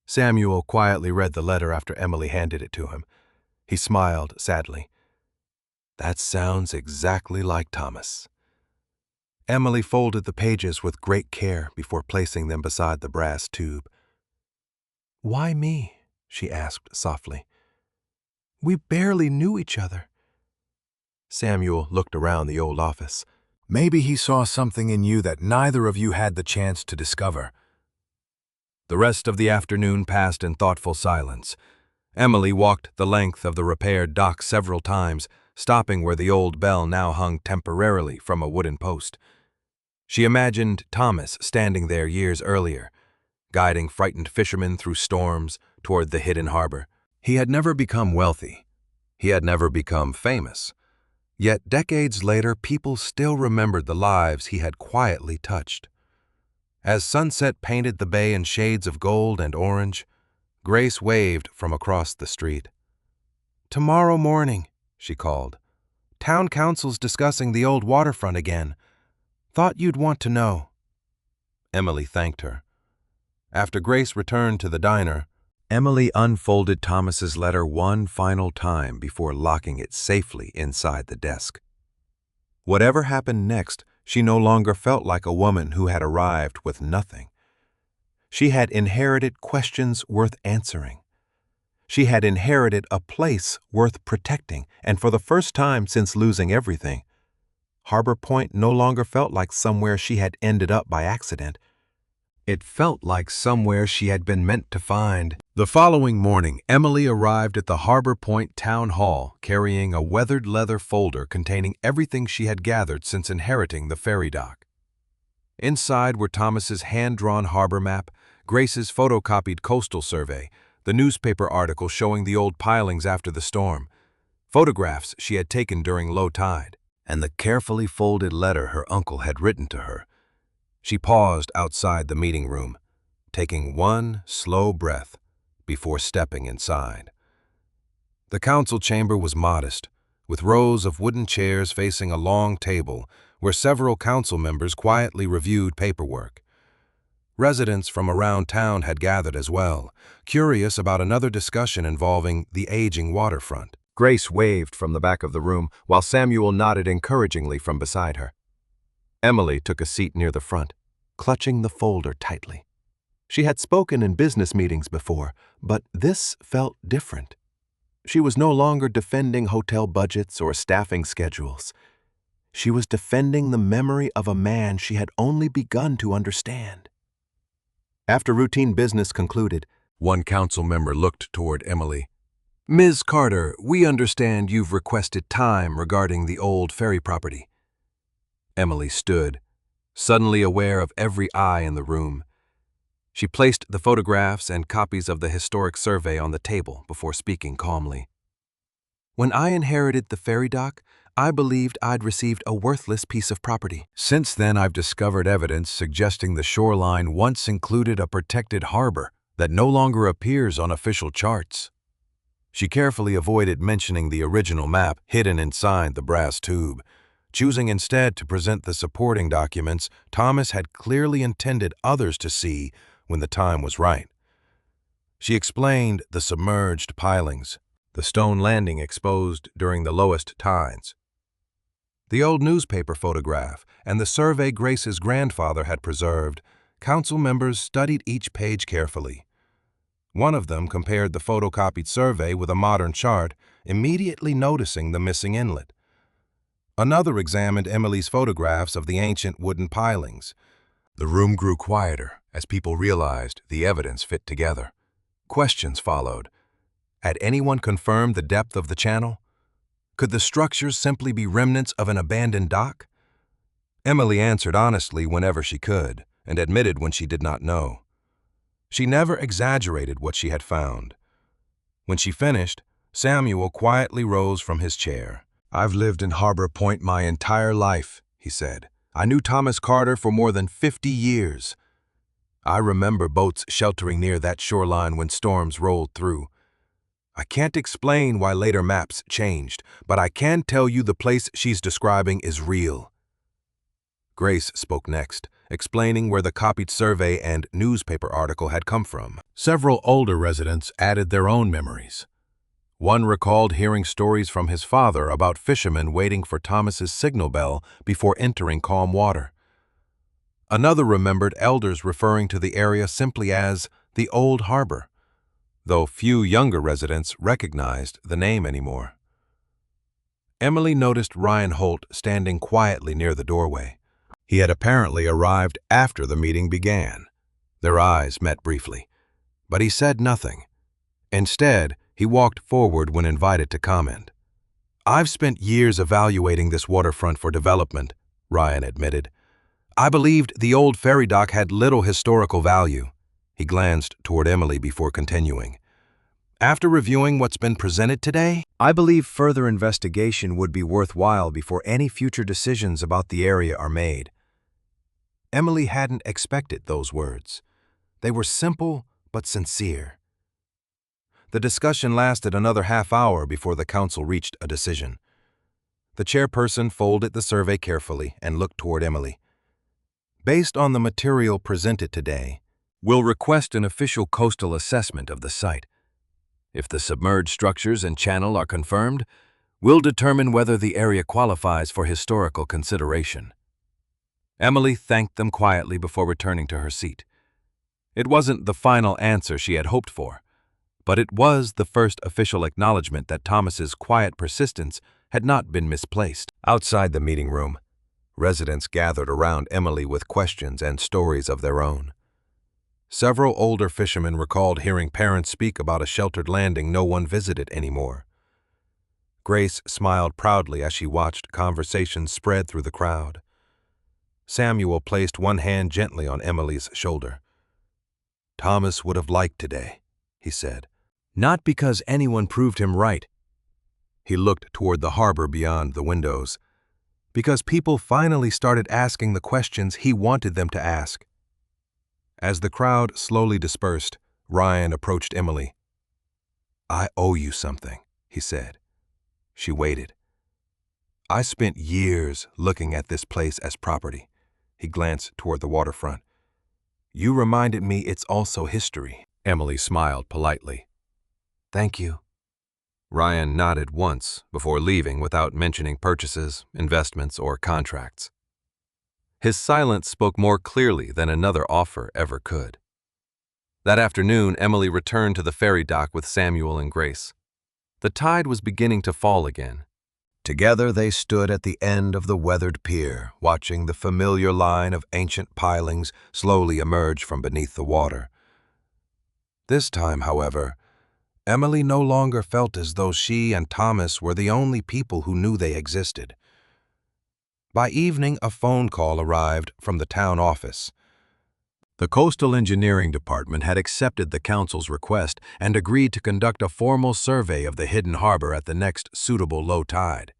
Samuel quietly read the letter after Emily handed it to him. He smiled sadly. That sounds exactly like Thomas. Emily folded the pages with great care before placing them beside the brass tube. Why me? She asked softly. We barely knew each other. Samuel looked around the old office. Maybe he saw something in you that neither of you had the chance to discover. The rest of the afternoon passed in thoughtful silence. Emily walked the length of the repaired dock several times, stopping where the old bell now hung temporarily from a wooden post. She imagined Thomas standing there years earlier, guiding frightened fishermen through storms toward the hidden harbor. He had never become wealthy. He had never become famous. Yet decades later, people still remembered the lives he had quietly touched. As sunset painted the bay in shades of gold and orange, Grace waved from across the street. Tomorrow morning, she called. Town council's discussing the old waterfront again. Thought you'd want to know. Emily thanked her. After Grace returned to the diner, Emily unfolded Thomas's letter one final time before locking it safely inside the desk. Whatever happened next, she no longer felt like a woman who had arrived with nothing. She had inherited questions worth answering. She had inherited a place worth protecting, and for the first time since losing everything, Harbor Point no longer felt like somewhere she had ended up by accident. It felt like somewhere she had been meant to find. The following morning, Emily arrived at the Harbor Point Town Hall carrying a weathered leather folder containing everything she had gathered since inheriting the ferry dock. Inside were Thomas's hand-drawn harbor map, Grace's photocopied coastal survey, the newspaper article showing the old pilings after the storm, photographs she had taken during low tide, and the carefully folded letter her uncle had written to her. She paused outside the meeting room, taking one slow breath before stepping inside. The council chamber was modest, with rows of wooden chairs facing a long table where several council members quietly reviewed paperwork. Residents from around town had gathered as well, curious about another discussion involving the aging waterfront. Grace waved from the back of the room, while Samuel nodded encouragingly from beside her. Emily took a seat near the front, clutching the folder tightly. She had spoken in business meetings before, but this felt different. She was no longer defending hotel budgets or staffing schedules. She was defending the memory of a man she had only begun to understand. After routine business concluded, one council member looked toward Emily. "Ms. Carter, we understand you've requested time regarding the old ferry property." Emily stood, suddenly aware of every eye in the room. She placed the photographs and copies of the historic survey on the table before speaking calmly. "When I inherited the ferry dock, I believed I'd received a worthless piece of property. Since then, I've discovered evidence suggesting the shoreline once included a protected harbor that no longer appears on official charts." She carefully avoided mentioning the original map hidden inside the brass tube, choosing instead to present the supporting documents Thomas had clearly intended others to see when the time was right. She explained the submerged pilings, the stone landing exposed during the lowest tides, the old newspaper photograph, and the survey Grace's grandfather had preserved. Council members studied each page carefully. One of them compared the photocopied survey with a modern chart, immediately noticing the missing inlet. Another examined Emily's photographs of the ancient wooden pilings. The room grew quieter as people realized the evidence fit together. Questions followed. Had anyone confirmed the depth of the channel? Could the structures simply be remnants of an abandoned dock? Emily answered honestly whenever she could, and admitted when she did not know. She never exaggerated what she had found. When she finished, Samuel quietly rose from his chair. "I've lived in Harbor Point my entire life," he said. "I knew Thomas Carter for more than 50 years. I remember boats sheltering near that shoreline when storms rolled through. I can't explain why later maps changed, but I can tell you the place she's describing is real." Grace spoke next, explaining where the copied survey and newspaper article had come from. Several older residents added their own memories. One recalled hearing stories from his father about fishermen waiting for Thomas's signal bell before entering calm water. Another remembered elders referring to the area simply as the Old Harbor, though few younger residents recognized the name anymore. Emily noticed Ryan Holt standing quietly near the doorway. He had apparently arrived after the meeting began. Their eyes met briefly, but he said nothing. Instead, he walked forward when invited to comment. "I've spent years evaluating this waterfront for development," Ryan admitted. "I believed the old ferry dock had little historical value." He glanced toward Emily before continuing. "After reviewing what's been presented today, I believe further investigation would be worthwhile before any future decisions about the area are made." Emily hadn't expected those words. They were simple but sincere. The discussion lasted another half-hour before the council reached a decision. The chairperson folded the survey carefully and looked toward Emily. "Based on the material presented today, we'll request an official coastal assessment of the site. If the submerged structures and channel are confirmed, we'll determine whether the area qualifies for historical consideration." Emily thanked them quietly before returning to her seat. It wasn't the final answer she had hoped for, but it was the first official acknowledgement that Thomas's quiet persistence had not been misplaced. Outside the meeting room, Residents gathered around Emily with questions and stories of their own. Several older fishermen recalled hearing parents speak about a sheltered landing no one visited anymore. Grace smiled proudly as she watched conversations spread through the crowd. Samuel placed one hand gently on Emily's shoulder. "Thomas would have liked today," he said. Not because anyone proved him right. He looked toward the harbor beyond the windows, because people finally started asking the questions he wanted them to ask. As the crowd slowly dispersed, Ryan approached Emily. "I owe you something," he said. She waited. "I spent years looking at this place as property." He glanced toward the waterfront. "You reminded me it's also history." Emily smiled politely. "Thank you." Ryan nodded once before leaving without mentioning purchases, investments, or contracts. His silence spoke more clearly than another offer ever could. That afternoon, Emily returned to the ferry dock with Samuel and Grace. The tide was beginning to fall again. Together they stood at the end of the weathered pier, watching the familiar line of ancient pilings slowly emerge from beneath the water. This time, however, Emily no longer felt as though she and Thomas were the only people who knew they existed. By evening, a phone call arrived from the town office. The Coastal Engineering Department had accepted the council's request and agreed to conduct a formal survey of the hidden harbor at the next suitable low tide.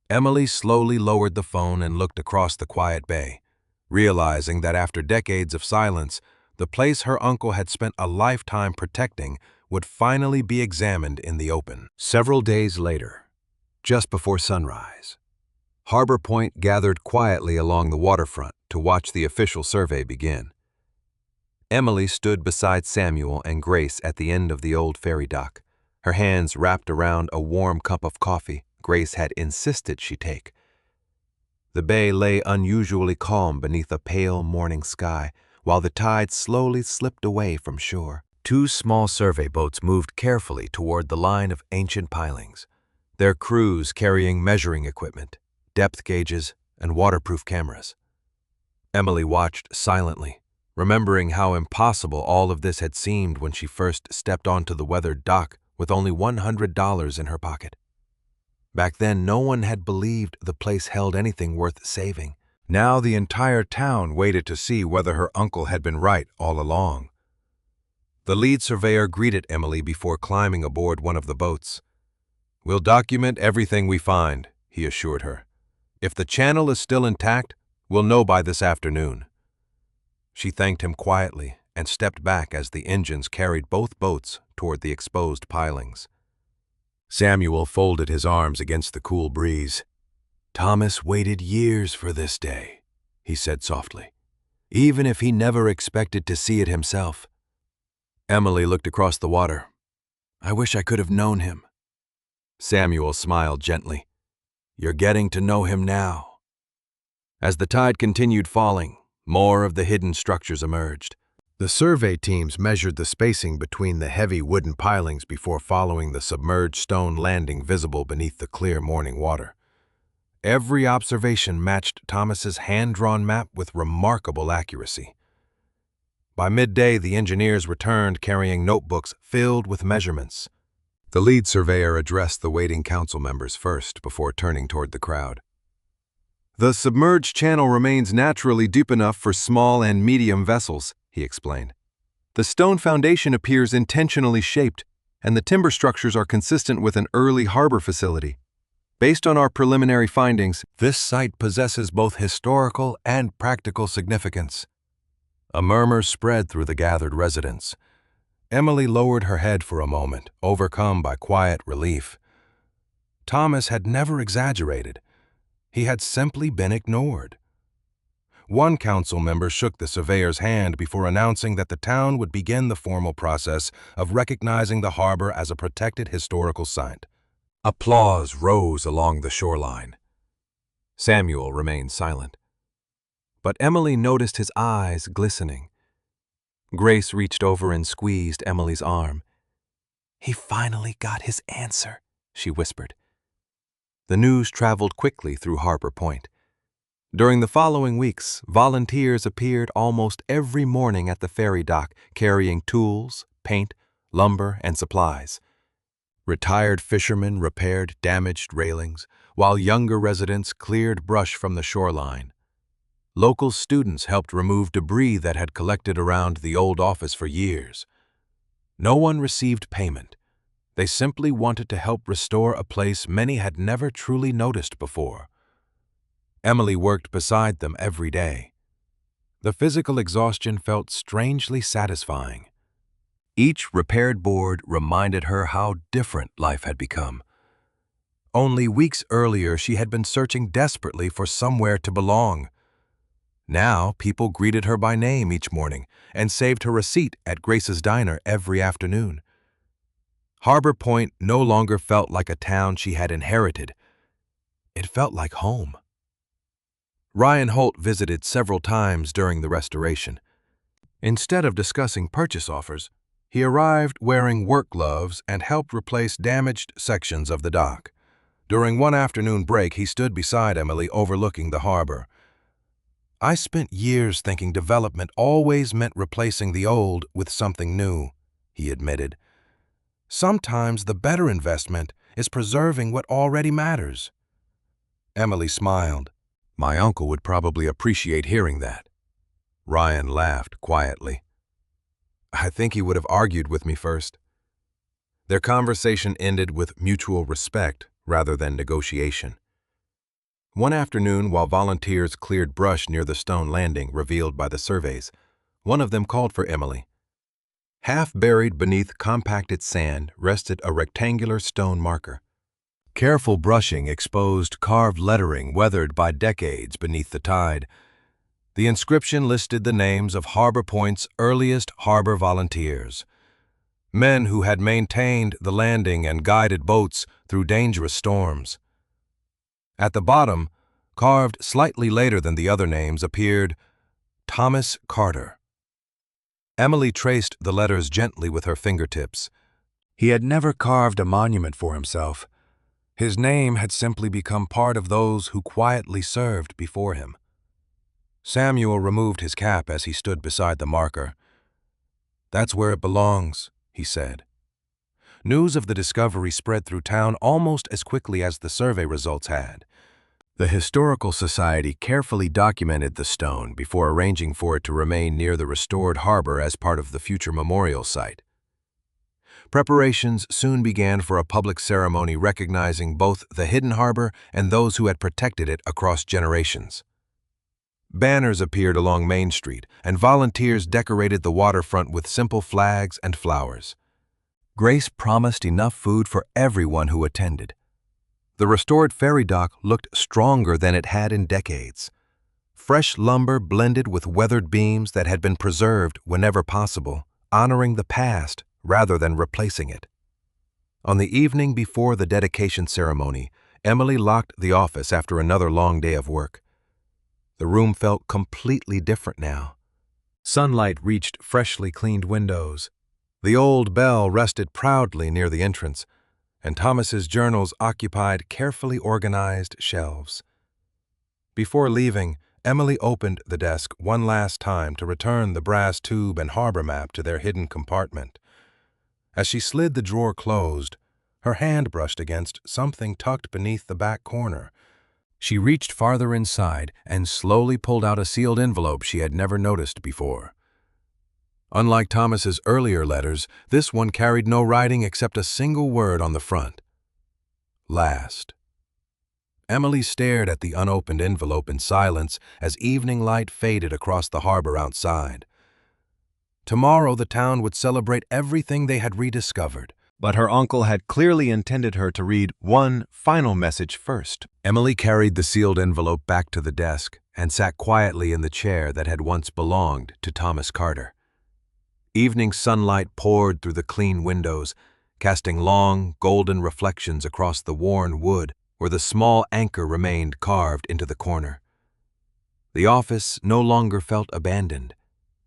Emily slowly lowered the phone and looked across the quiet bay, realizing that after decades of silence, the place her uncle had spent a lifetime protecting would finally be examined in the open. Several days later, just before sunrise, Harbor Point gathered quietly along the waterfront to watch the official survey begin. Emily stood beside Samuel and Grace at the end of the old ferry dock, her hands wrapped around a warm cup of coffee Grace had insisted she take. The bay lay unusually calm beneath a pale morning sky, while the tide slowly slipped away from shore. Two small survey boats moved carefully toward the line of ancient pilings, their crews carrying measuring equipment, depth gauges, and waterproof cameras. Emily watched silently, remembering how impossible all of this had seemed when she first stepped onto the weathered dock with only $100 in her pocket. Back then, no one had believed the place held anything worth saving. Now the entire town waited to see whether her uncle had been right all along. The lead surveyor greeted Emily before climbing aboard one of the boats. "We'll document everything we find," he assured her. "If the channel is still intact, we'll know by this afternoon." She thanked him quietly and stepped back as the engines carried both boats toward the exposed pilings. Samuel folded his arms against the cool breeze. "Thomas waited years for this day," he said softly, "even if he never expected to see it himself." Emily looked across the water. "I wish I could have known him." Samuel smiled gently. "You're getting to know him now." As the tide continued falling, more of the hidden structures emerged. The survey teams measured the spacing between the heavy wooden pilings before following the submerged stone landing visible beneath the clear morning water. Every observation matched Thomas's hand-drawn map with remarkable accuracy. By midday, the engineers returned carrying notebooks filled with measurements. The lead surveyor addressed the waiting council members first before turning toward the crowd. "The submerged channel remains naturally deep enough for small and medium vessels," he explained. "The stone foundation appears intentionally shaped, and the timber structures are consistent with an early harbor facility. Based on our preliminary findings, this site possesses both historical and practical significance." A murmur spread through the gathered residents. Emily lowered her head for a moment, overcome by quiet relief. Thomas had never exaggerated. He had simply been ignored. One council member shook the surveyor's hand before announcing that the town would begin the formal process of recognizing the harbor as a protected historical site. Applause rose along the shoreline. Samuel remained silent, but Emily noticed his eyes glistening. Grace reached over and squeezed Emily's arm. "He finally got his answer," she whispered. The news traveled quickly through Harbor Point. During the following weeks, volunteers appeared almost every morning at the ferry dock carrying tools, paint, lumber, and supplies. Retired fishermen repaired damaged railings, while younger residents cleared brush from the shoreline. Local students helped remove debris that had collected around the old office for years. No one received payment. They simply wanted to help restore a place many had never truly noticed before. Emily worked beside them every day. The physical exhaustion felt strangely satisfying. Each repaired board reminded her how different life had become. Only weeks earlier, she had been searching desperately for somewhere to belong. Now, people greeted her by name each morning and saved her a seat at Grace's Diner every afternoon. Harbor Point no longer felt like a town she had inherited. It felt like home. Ryan Holt visited several times during the restoration. Instead of discussing purchase offers, he arrived wearing work gloves and helped replace damaged sections of the dock. During one afternoon break, he stood beside Emily overlooking the harbor. "I spent years thinking development always meant replacing the old with something new," he admitted. "Sometimes the better investment is preserving what already matters." Emily smiled. "My uncle would probably appreciate hearing that." Ryan laughed quietly. "I think he would have argued with me first." Their conversation ended with mutual respect rather than negotiation. One afternoon, while volunteers cleared brush near the stone landing revealed by the surveys, one of them called for Emily. Half buried beneath compacted sand rested a rectangular stone marker. Careful brushing exposed carved lettering weathered by decades beneath the tide. The inscription listed the names of Harbor Point's earliest harbor volunteers, men who had maintained the landing and guided boats through dangerous storms. At the bottom, carved slightly later than the other names, appeared Thomas Carter. Emily traced the letters gently with her fingertips. He had never carved a monument for himself. His name had simply become part of those who quietly served before him. Samuel removed his cap as he stood beside the marker. "That's where it belongs," he said. News of the discovery spread through town almost as quickly as the survey results had. The Historical Society carefully documented the stone before arranging for it to remain near the restored harbor as part of the future memorial site. Preparations soon began for a public ceremony recognizing both the hidden harbor and those who had protected it across generations. Banners appeared along Main Street, and volunteers decorated the waterfront with simple flags and flowers. Grace promised enough food for everyone who attended. The restored ferry dock looked stronger than it had in decades. Fresh lumber blended with weathered beams that had been preserved whenever possible, honoring the past rather than replacing it. On the evening before the dedication ceremony, Emily locked the office after another long day of work. The room felt completely different now. Sunlight reached freshly cleaned windows. The old bell rested proudly near the entrance, and Thomas's journals occupied carefully organized shelves. Before leaving, Emily opened the desk one last time to return the brass tube and harbor map to their hidden compartment. As she slid the drawer closed, her hand brushed against something tucked beneath the back corner. She reached farther inside and slowly pulled out a sealed envelope she had never noticed before. Unlike Thomas's earlier letters, this one carried no writing except a single word on the front: "Last." Emily stared at the unopened envelope in silence as evening light faded across the harbor outside. Tomorrow the town would celebrate everything they had rediscovered, but her uncle had clearly intended her to read one final message first. Emily carried the sealed envelope back to the desk and sat quietly in the chair that had once belonged to Thomas Carter. Evening sunlight poured through the clean windows, casting long, golden reflections across the worn wood where the small anchor remained carved into the corner. The office no longer felt abandoned.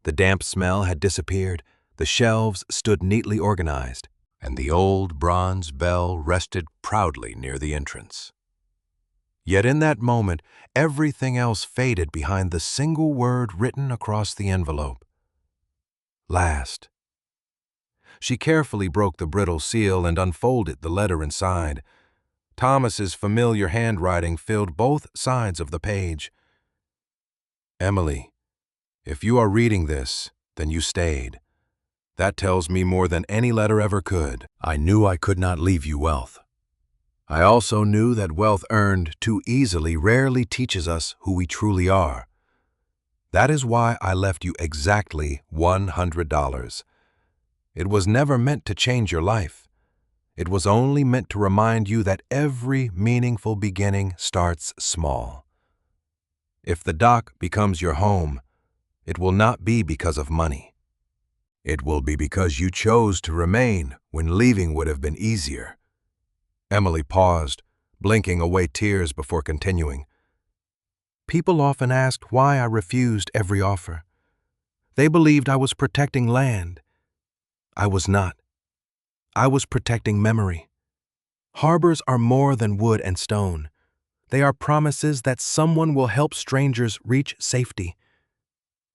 The damp smell had disappeared, the shelves stood neatly organized, and the old bronze bell rested proudly near the entrance. Yet in that moment, everything else faded behind the single word written across the envelope. Last. She carefully broke the brittle seal and unfolded the letter inside. Thomas's familiar handwriting filled both sides of the page. Emily, if you are reading this, then you stayed. That tells me more than any letter ever could. I knew I could not leave you wealth. I also knew that wealth earned too easily rarely teaches us who we truly are. That is why I left you exactly $100. It was never meant to change your life. It was only meant to remind you that every meaningful beginning starts small. If the dock becomes your home, it will not be because of money. It will be because you chose to remain when leaving would have been easier. Emily paused, blinking away tears before continuing. People often asked why I refused every offer. They believed I was protecting land. I was not. I was protecting memory. Harbors are more than wood and stone. They are promises that someone will help strangers reach safety.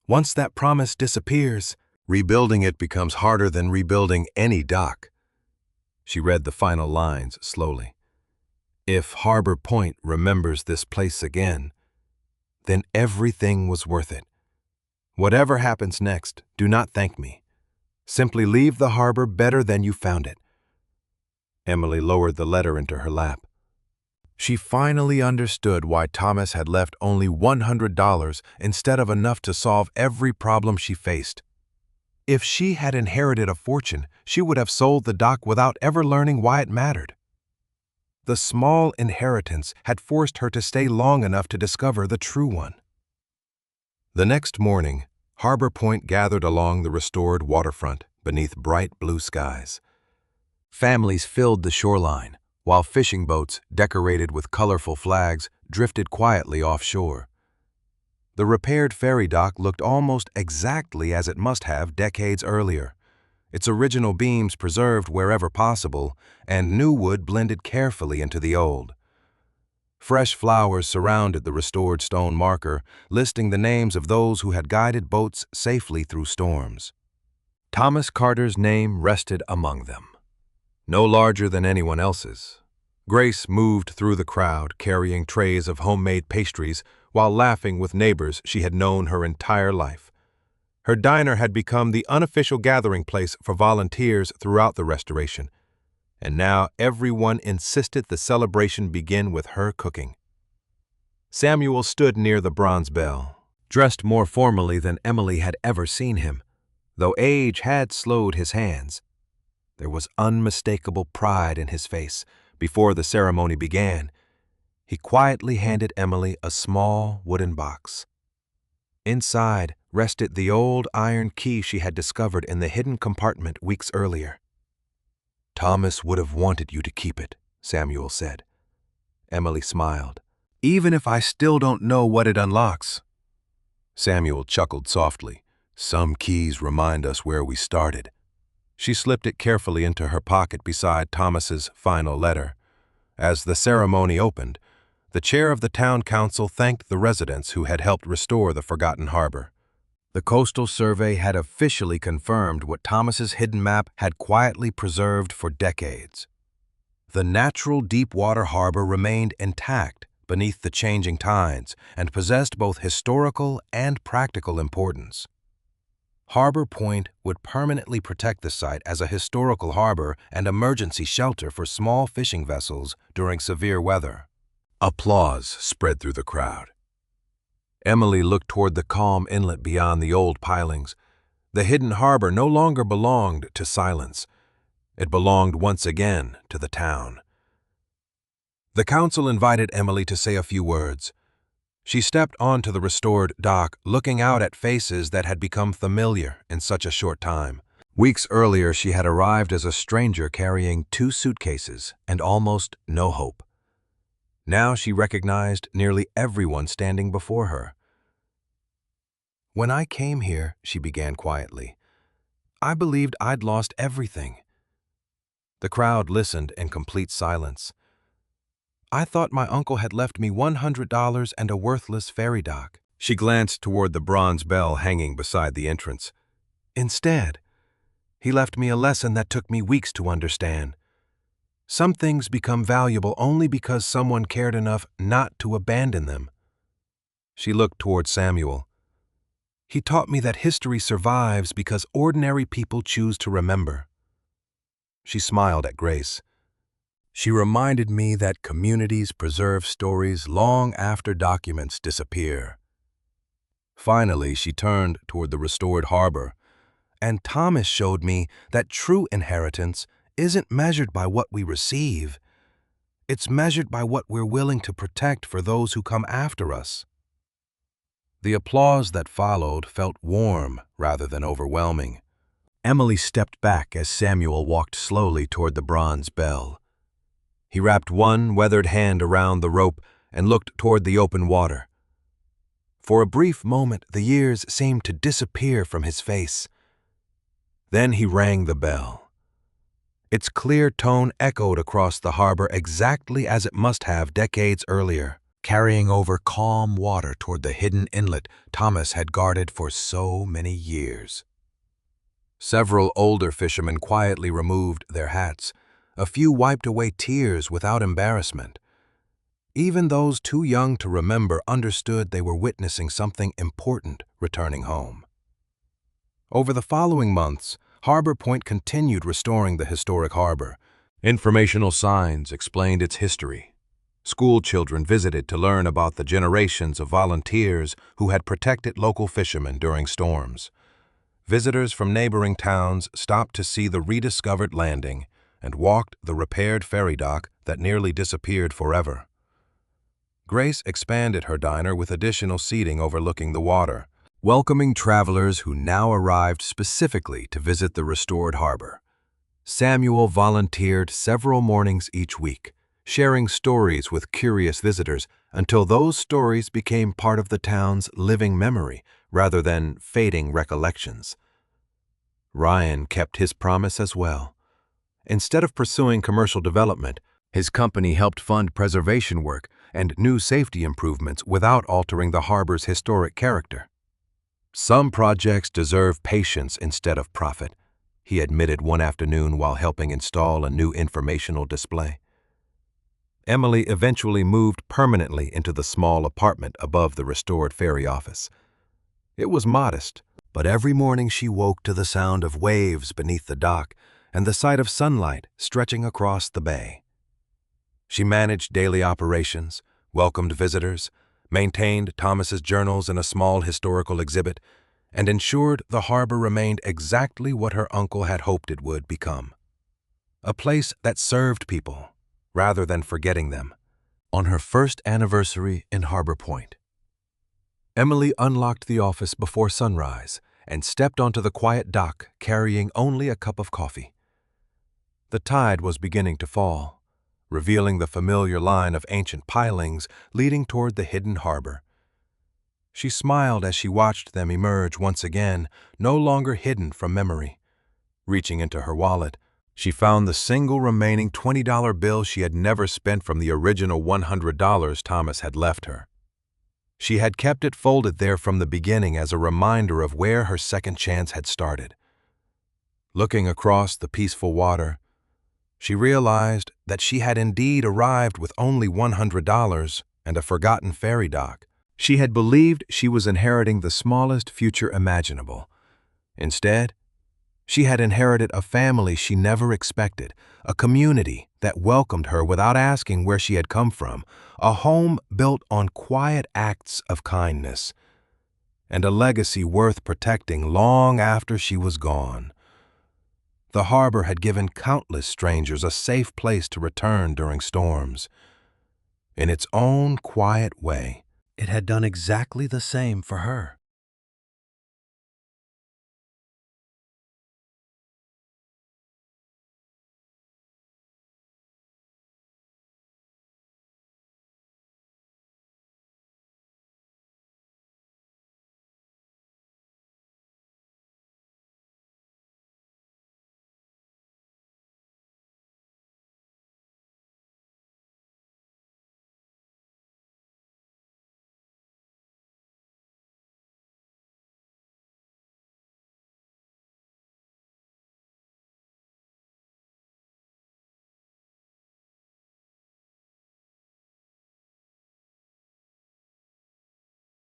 Once that promise disappears, rebuilding it becomes harder than rebuilding any dock. She read the final lines slowly. If Harbor Point remembers this place again, then everything was worth it. Whatever happens next, do not thank me. Simply leave the harbor better than you found it. Emily lowered the letter into her lap. She finally understood why Thomas had left only $100 instead of enough to solve every problem she faced. If she had inherited a fortune, she would have sold the dock without ever learning why it mattered. The small inheritance had forced her to stay long enough to discover the true one. The next morning, Harbor Point gathered along the restored waterfront beneath bright blue skies. Families filled the shoreline, while fishing boats, decorated with colorful flags, drifted quietly offshore. The repaired ferry dock looked almost exactly as it must have decades earlier, its original beams preserved wherever possible, and new wood blended carefully into the old. Fresh flowers surrounded the restored stone marker, listing the names of those who had guided boats safely through storms. Thomas Carter's name rested among them, no larger than anyone else's. Grace moved through the crowd, carrying trays of homemade pastries while laughing with neighbors she had known her entire life. Her diner had become the unofficial gathering place for volunteers throughout the restoration, and now everyone insisted the celebration begin with her cooking. Samuel stood near the bronze bell, dressed more formally than Emily had ever seen him, though age had slowed his hands. There was unmistakable pride in his face. Before the ceremony began, he quietly handed Emily a small wooden box. Inside rested the old iron key she had discovered in the hidden compartment weeks earlier. "Thomas would have wanted you to keep it," Samuel said. Emily smiled. "Even if I still don't know what it unlocks." Samuel chuckled softly. "Some keys remind us where we started." She slipped it carefully into her pocket beside Thomas's final letter. As the ceremony opened, the chair of the town council thanked the residents who had helped restore the forgotten harbor. The Coastal Survey had officially confirmed what Thomas's hidden map had quietly preserved for decades. The natural deep-water harbor remained intact beneath the changing tides and possessed both historical and practical importance. Harbor Point would permanently protect the site as a historical harbor and emergency shelter for small fishing vessels during severe weather. Applause spread through the crowd. Emily looked toward the calm inlet beyond the old pilings. The hidden harbor no longer belonged to silence. It belonged once again to the town. The council invited Emily to say a few words. She stepped onto the restored dock, looking out at faces that had become familiar in such a short time. Weeks earlier, she had arrived as a stranger carrying 2 suitcases and almost no hope. Now she recognized nearly everyone standing before her. "When I came here," she began quietly, "I believed I'd lost everything." The crowd listened in complete silence. I thought my uncle had left me $100 and a worthless ferry dock. She glanced toward the bronze bell hanging beside the entrance. Instead, he left me a lesson that took me weeks to understand. Some things become valuable only because someone cared enough not to abandon them. She looked toward Samuel. He taught me that history survives because ordinary people choose to remember. She smiled at Grace. She reminded me that communities preserve stories long after documents disappear. Finally, she turned toward the restored harbor, and Thomas showed me that true inheritance isn't measured by what we receive. It's measured by what we're willing to protect for those who come after us. The applause that followed felt warm rather than overwhelming. Emily stepped back as Samuel walked slowly toward the bronze bell. He wrapped one weathered hand around the rope and looked toward the open water. For a brief moment, the years seemed to disappear from his face. Then he rang the bell. Its clear tone echoed across the harbor exactly as it must have decades earlier, carrying over calm water toward the hidden inlet Thomas had guarded for so many years. Several older fishermen quietly removed their hats. A few wiped away tears without embarrassment. Even those too young to remember understood they were witnessing something important returning home. Over the following months, Harbor Point continued restoring the historic harbor. Informational signs explained its history. School children visited to learn about the generations of volunteers who had protected local fishermen during storms. Visitors from neighboring towns stopped to see the rediscovered landing and walked the repaired ferry dock that nearly disappeared forever. Grace expanded her diner with additional seating overlooking the water, welcoming travelers who now arrived specifically to visit the restored harbor. Samuel volunteered several mornings each week, sharing stories with curious visitors until those stories became part of the town's living memory rather than fading recollections. Ryan kept his promise as well. Instead of pursuing commercial development, his company helped fund preservation work and new safety improvements without altering the harbor's historic character. Some projects deserve patience instead of profit, he admitted one afternoon while helping install a new informational display. Emily eventually moved permanently into the small apartment above the restored ferry office. It was modest, but every morning she woke to the sound of waves beneath the dock and the sight of sunlight stretching across the bay. She managed daily operations, welcomed visitors, maintained Thomas's journals in a small historical exhibit, and ensured the harbor remained exactly what her uncle had hoped it would become. A place that served people, rather than forgetting them. On her first anniversary in Harbor Point, Emily unlocked the office before sunrise and stepped onto the quiet dock carrying only a cup of coffee. The tide was beginning to fall, revealing the familiar line of ancient pilings leading toward the hidden harbor. She smiled as she watched them emerge once again, no longer hidden from memory. Reaching into her wallet, she found the single remaining $20 bill she had never spent from the original $100 Thomas had left her. She had kept it folded there from the beginning as a reminder of where her second chance had started. Looking across the peaceful water, she realized that she had indeed arrived with only $100 and a forgotten ferry dock. She had believed she was inheriting the smallest future imaginable. Instead, she had inherited a family she never expected, a community that welcomed her without asking where she had come from, a home built on quiet acts of kindness, and a legacy worth protecting long after she was gone. The harbor had given countless strangers a safe place to return during storms. In its own quiet way, it had done exactly the same for her.